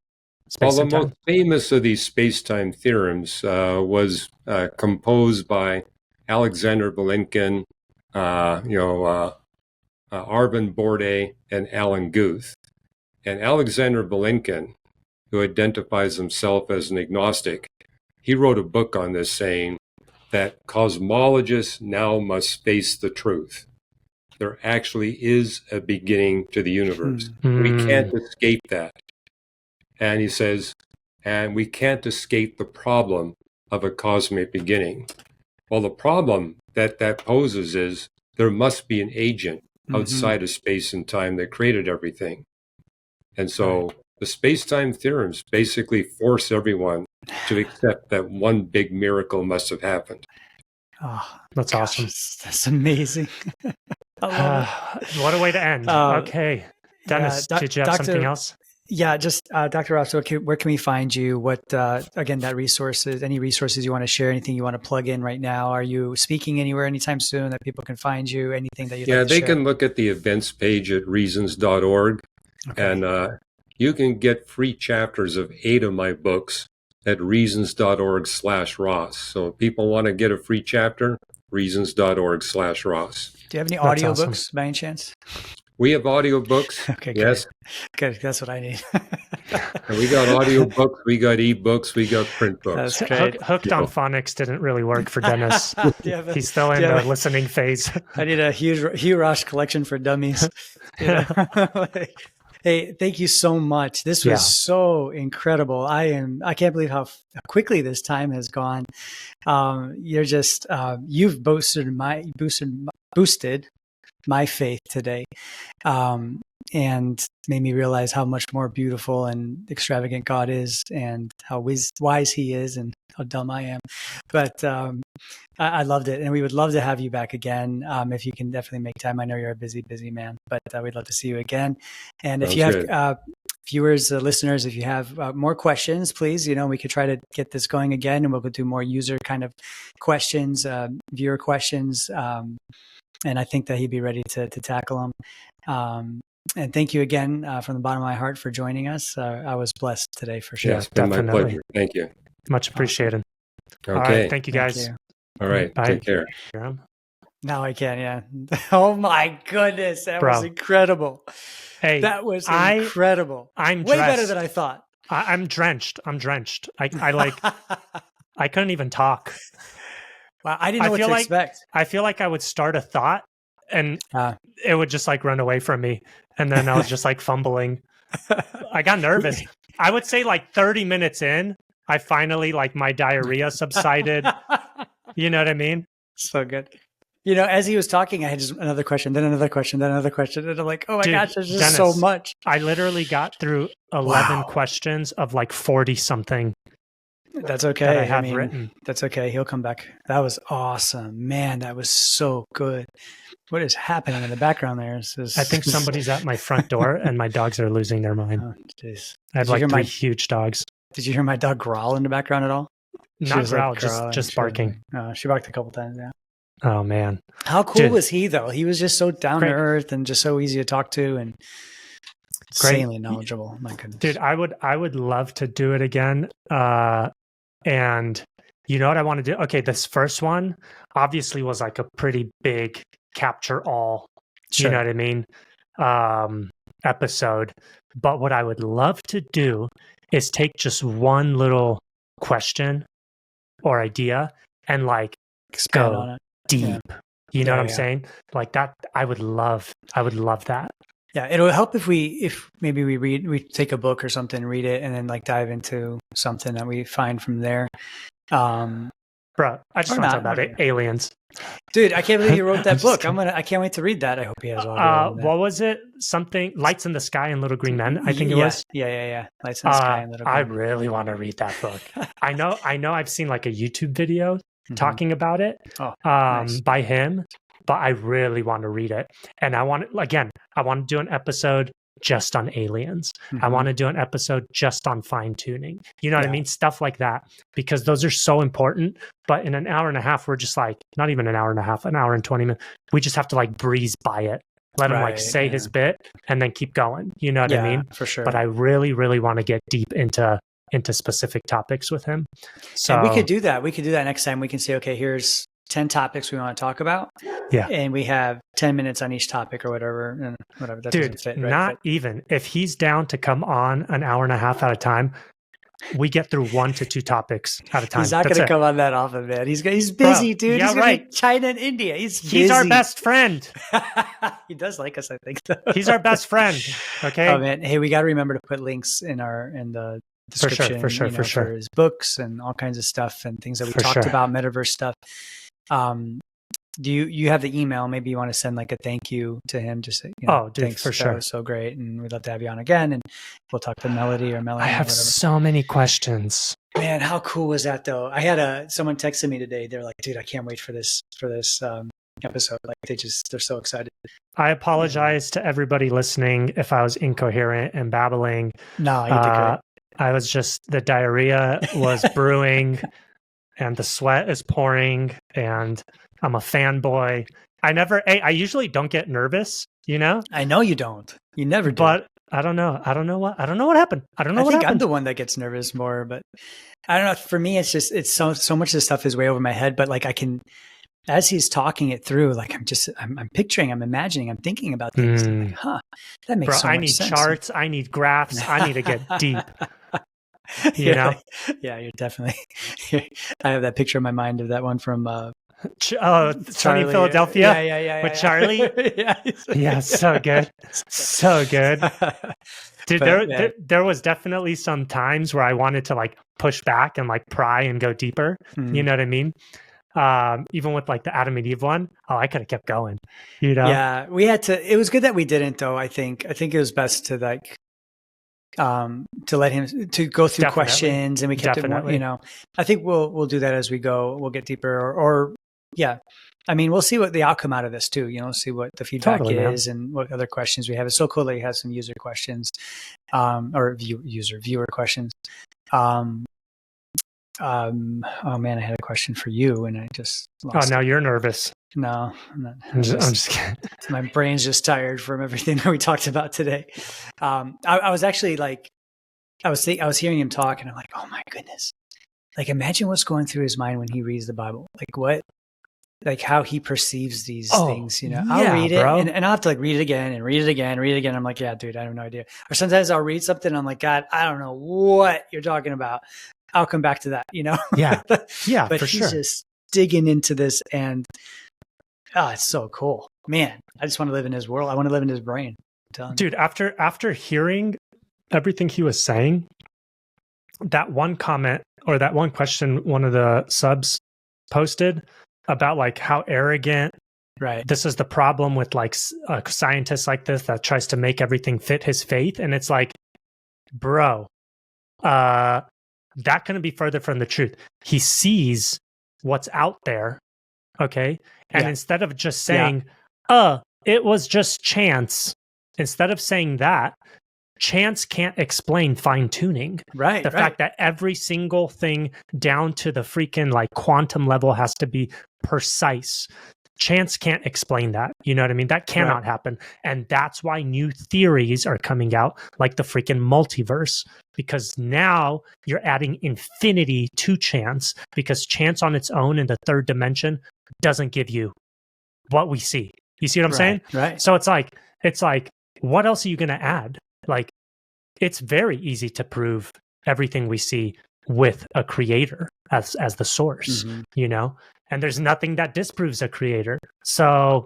space and time? The most famous of these space-time theorems was composed by Alexander Vilenkin, Arvind Borde, and Alan Guth. And Alexander Vilenkin, who identifies himself as an agnostic, he wrote a book on this saying that cosmologists now must face the truth. There actually is a beginning to the universe. We can't escape that. And he says, and we can't escape the problem of a cosmic beginning. Well, the problem that poses is there must be an agent outside of space and time that created everything. And so the space-time theorems basically force everyone to accept that one big miracle must have happened. Oh, that's awesome. That's amazing. What a way to end. Okay. Dennis, did you have something else? Yeah, just Dr. Ross, where can we find you? What, again, any resources you want to share, anything you want to plug in right now? Are you speaking anywhere anytime soon that people can find you? Anything that you'd like to share? Yeah, they can look at the events page at reasons.org. Okay. And you can get free chapters of 8 of my books at reasons.org/Ross. So if people want to get a free chapter, reasons.org/Ross. Do you have any audiobooks by any chance? We have audiobooks. Okay, yes. Good. That's what I need. And we got audiobooks, we got ebooks, we got print books. That's great. Hooked on phonics didn't really work for Dennis. He's still in the listening phase. I need a Hugh Ross collection for dummies. Hey, thank you so much. This was so incredible. I can't believe how quickly this time has gone. You're just you've boosted my faith today. and made me realize how much more beautiful and extravagant God is, and how wise He is, and how dumb I am. But I loved it, and we would love to have you back again if you can definitely make time. I know you're a busy man, but we'd love to see you again. And if you have viewers, listeners, if you have more questions, please, we could try to get this going again, and we'll do more user kind of questions, viewer questions. And I think that he'd be ready to tackle them. And thank you again from the bottom of my heart for joining us. I was blessed today for sure. Yeah, it's been my pleasure. Thank you. Much appreciated. Okay. All right. Thank you, guys. Thank All right. Bye. Take care. Now I can, yeah. Oh my goodness. That was incredible. Hey, that was incredible. I'm way dressed. better than I thought. I'm drenched. I couldn't even talk. Wow, I didn't know what to expect. I feel like I would start a thought and it would just like run away from me. And then I was just like fumbling. I got nervous. I would say like 30 minutes in, I finally like my diarrhea subsided. You know what I mean? So good. As he was talking, I had just another question, then another question, then another question. And I'm like, oh my gosh, there's just Dennis, so much. I literally got through 11 questions of like 40 something. That's okay. That I have written. That's okay. He'll come back. That was awesome. Man, that was so good. What is happening in the background there? I think somebody's at my front door and my dogs are losing their mind. Oh, jeez. I have like 3 huge dogs. Did you hear my dog growl in the background at all? Not growl, just barking. She barked a couple times, yeah. Oh, man. How cool was he, though? He was just so down to earth and just so easy to talk to and insanely knowledgeable. My goodness. Dude, I would love to do it again. And you know what I want to do? Okay, this first one obviously was like a pretty big capture all, you know what I mean, episode. But what I would love to do is take just one little question or idea and like expand on it deep. Yeah. You know what I'm saying? Like that, I would love that. Yeah, it'll help if maybe we take a book or something, read it, and then like dive into something that we find from there. Bro, I just want to talk about aliens. Dude, I can't believe you wrote that book. I can't wait to read that. I hope he has all. What was it? Something Lights in the Sky and Little Green Men. I think it was. Yeah. Lights in the Sky and Little Green Men. I really want to read that book. I know. I've seen like a YouTube video talking about it by him. But I really want to read it. And I want to do an episode just on aliens. I want to do an episode just on fine tuning. You know what I mean? Stuff like that, because those are so important. But in an hour and a half, we're just like, not even an hour and a half, an hour and 20 minutes. We just have to like breeze by it. Let him like say his bit and then keep going. You know what I mean? For sure. But I really, really want to get deep into specific topics with him. So and we could do that. We could do that next time. We can say, okay, here's 10 topics we want to talk about. Yeah. And we have 10 minutes on each topic or whatever. And whatever. That dude, fit, right? Not even. If he's down to come on an hour and a half at a time, we get through 1 to 2 topics at a time. He's not going to come on that often, man. He's busy, dude. Yeah, he's right. China and India. He's busy. Our best friend. He does like us, I think. He's our best friend. Okay. Oh man. Hey, we got to remember to put links in the description. For sure. For his books and all kinds of stuff and things that we talked about, metaverse stuff. Do you have the email? Maybe you want to send like a thank you to him. Just thanks, for sure. That was so great, and we'd love to have you on again. And we'll talk to Melody or Melanie. I have so many questions. Man, how cool was that though? I had someone texted me today. They're like, "Dude, I can't wait for this episode." Like they're so excited. I apologize to everybody listening if I was incoherent and babbling. No, you did great. I was just the diarrhea was brewing. And the sweat is pouring, and I'm a fanboy. I usually don't get nervous, you know? I know you don't. You never do. But I don't know what happened. I think I'm the one that gets nervous more, but I don't know. For me, it's so much of this stuff is way over my head, but like I can, as he's talking it through, like I'm picturing, I'm imagining, I'm thinking about things. I'm like, that makes so much sense. I need charts. I need graphs. I need to get deep. You know? Yeah, you're definitely. I have that picture in my mind of that one from Sunny Philadelphia. Yeah. With Charlie. Yeah, so good, so good. Dude, there was definitely some times where I wanted to like push back and like pry and go deeper. You know what I mean? Even with like the Adam and Eve one, I could have kept going, you know? Yeah, we had to. It was good that we didn't, though. I think it was best to like to let him to go through questions, and we kept it more, you know. I think we'll do that as we go. We'll get deeper, or yeah. I mean, we'll see what the outcome out of this too. You know, see what the feedback is and what other questions we have. It's so cool that you have some user questions, or viewer questions. Oh man, I had a question for you, and I just lost now you're nervous. No, I'm not. I'm just kidding. My brain's just tired from everything that we talked about today. I was actually like, I was hearing him talk, and I'm like, oh my goodness! Like, imagine what's going through his mind when he reads the Bible. Like how he perceives these things. You know, I'll read it, and I'll have to like read it again and read it again, and read it again. I'm like, yeah, dude, I have no idea. Or sometimes I'll read something, and I'm like, God, I don't know what you're talking about. I'll come back to that. You know? Yeah, yeah, but for he's sure. just digging into this, and it's so cool, man. I just want to live in his world. I want to live in his brain. Dude, after hearing everything he was saying, that one comment or that one question one of the subs posted about like how arrogant, right? This is the problem with like a scientist like this that tries to make everything fit his faith, and it's like, bro, that couldn't be further from the truth. He sees what's out there, okay? And instead of just saying, it was just chance, instead of saying that, chance can't explain fine-tuning. Right. The fact that every single thing down to the freaking like quantum level has to be precise. Chance can't explain that. You know what I mean? That cannot happen. And that's why new theories are coming out, like the freaking multiverse, because now you're adding infinity to chance, because chance on its own in the third dimension doesn't give you what we see. You see what I'm saying? Right. So it's like, what else are you going to add? Like, it's very easy to prove everything we see with a creator as the source, you know? And there's nothing that disproves a creator. So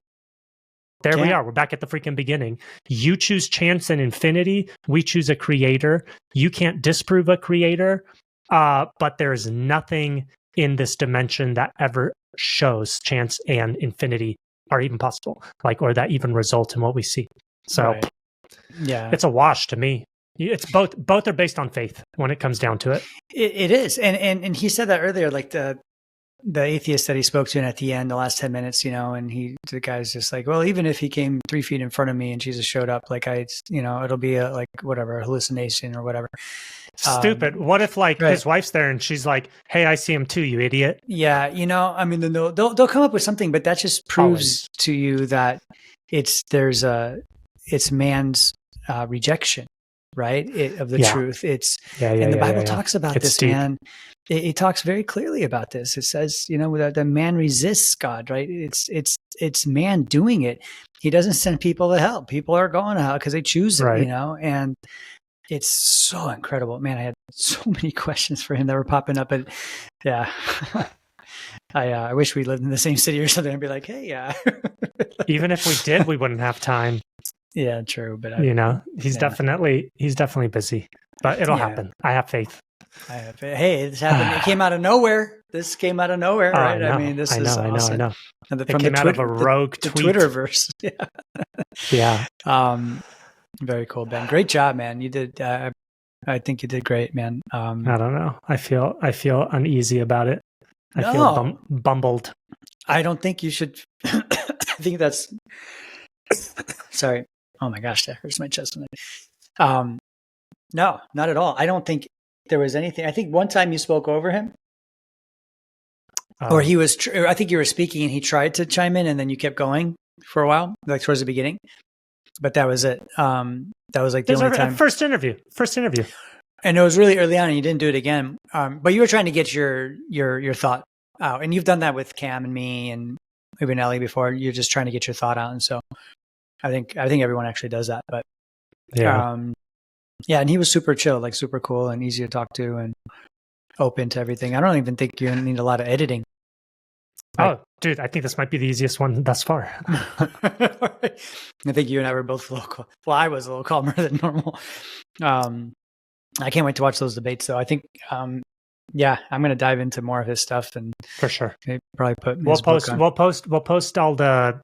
there we are. We're back at the freaking beginning. You choose chance and infinity. We choose a creator. You can't disprove a creator. But there's nothing in this dimension that ever shows chance and infinity are even possible, like, or that even result in what we see. So it's a wash to me. It's both are based on faith when it comes down to it. It is. And he said that earlier, like the atheist that he spoke to at the end, the last 10 minutes, you know, and the guy's just like, well, even if he came 3 feet in front of me and Jesus showed up, like it'll be a hallucination or whatever. Stupid. What if like his wife's there and she's like, hey, I see him too, you idiot. Yeah. You know, I mean, they'll come up with something, but that just proves to you that it's man's rejection, right? Of the truth. It's, and the Bible talks about this, deep. Man. It talks very clearly about this. It says, you know, that the man resists God, right? It's man doing it. He doesn't send people to hell. People are going to hell because they choose it, you know, and it's so incredible. Man, I had so many questions for him that were popping up, but yeah. I wish we lived in the same city or something. I'd be like, hey, even if we did, we wouldn't have time. Yeah, true. But he's definitely busy, but it'll happen. I have faith. Hey, this happened. It came out of nowhere. This came out of nowhere, right? I mean, this is awesome. I know. And it came out of a rogue tweet. The Twitterverse. Yeah. Very cool, Ben. Great job, man. You did. I think you did great, man. I don't know. I feel uneasy about it. I feel bumbled. I don't think you should. I think that's. Sorry. Oh my gosh, that hurts my chest. No, not at all. I don't think there was anything. I think one time you spoke over him, or he was. I think you were speaking and he tried to chime in, and then you kept going for a while, like towards the beginning. But that was it. That was like the only time. First interview, and it was really early on, and you didn't do it again. But you were trying to get your thought out, and you've done that with Cam and me and even Ellie before. You're just trying to get your thought out, and so I think everyone actually does that. But and he was super chill, like super cool and easy to talk to, and open to everything. I don't even think you need a lot of editing. Oh, dude, I think this might be the easiest one thus far. I think you and I were both a little calm. Well, I was a little calmer than normal. I can't wait to watch those debates, though. I think Yeah, I'm going to dive into more of his stuff and for sure. maybe probably put We'll his book on. we'll post all the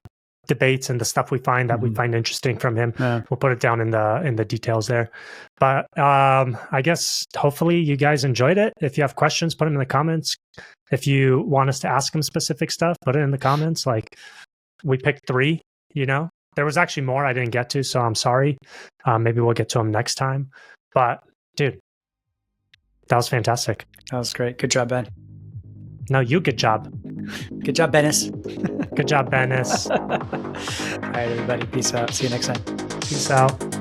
debates and the stuff we find that we find interesting from him. We'll put it down in the details there. But I guess hopefully you guys enjoyed it. If you have questions, put them in the comments. If you want us to ask him specific stuff, put it in the comments. Like, we picked 3, there was actually more I didn't get to, so I'm sorry. Maybe we'll get to them next time. But dude, that was fantastic. That was great. Good job, Ben. No, good job. Good job, Bennis. Good job, Bennis. All right, everybody. Peace out. See you next time. Peace out.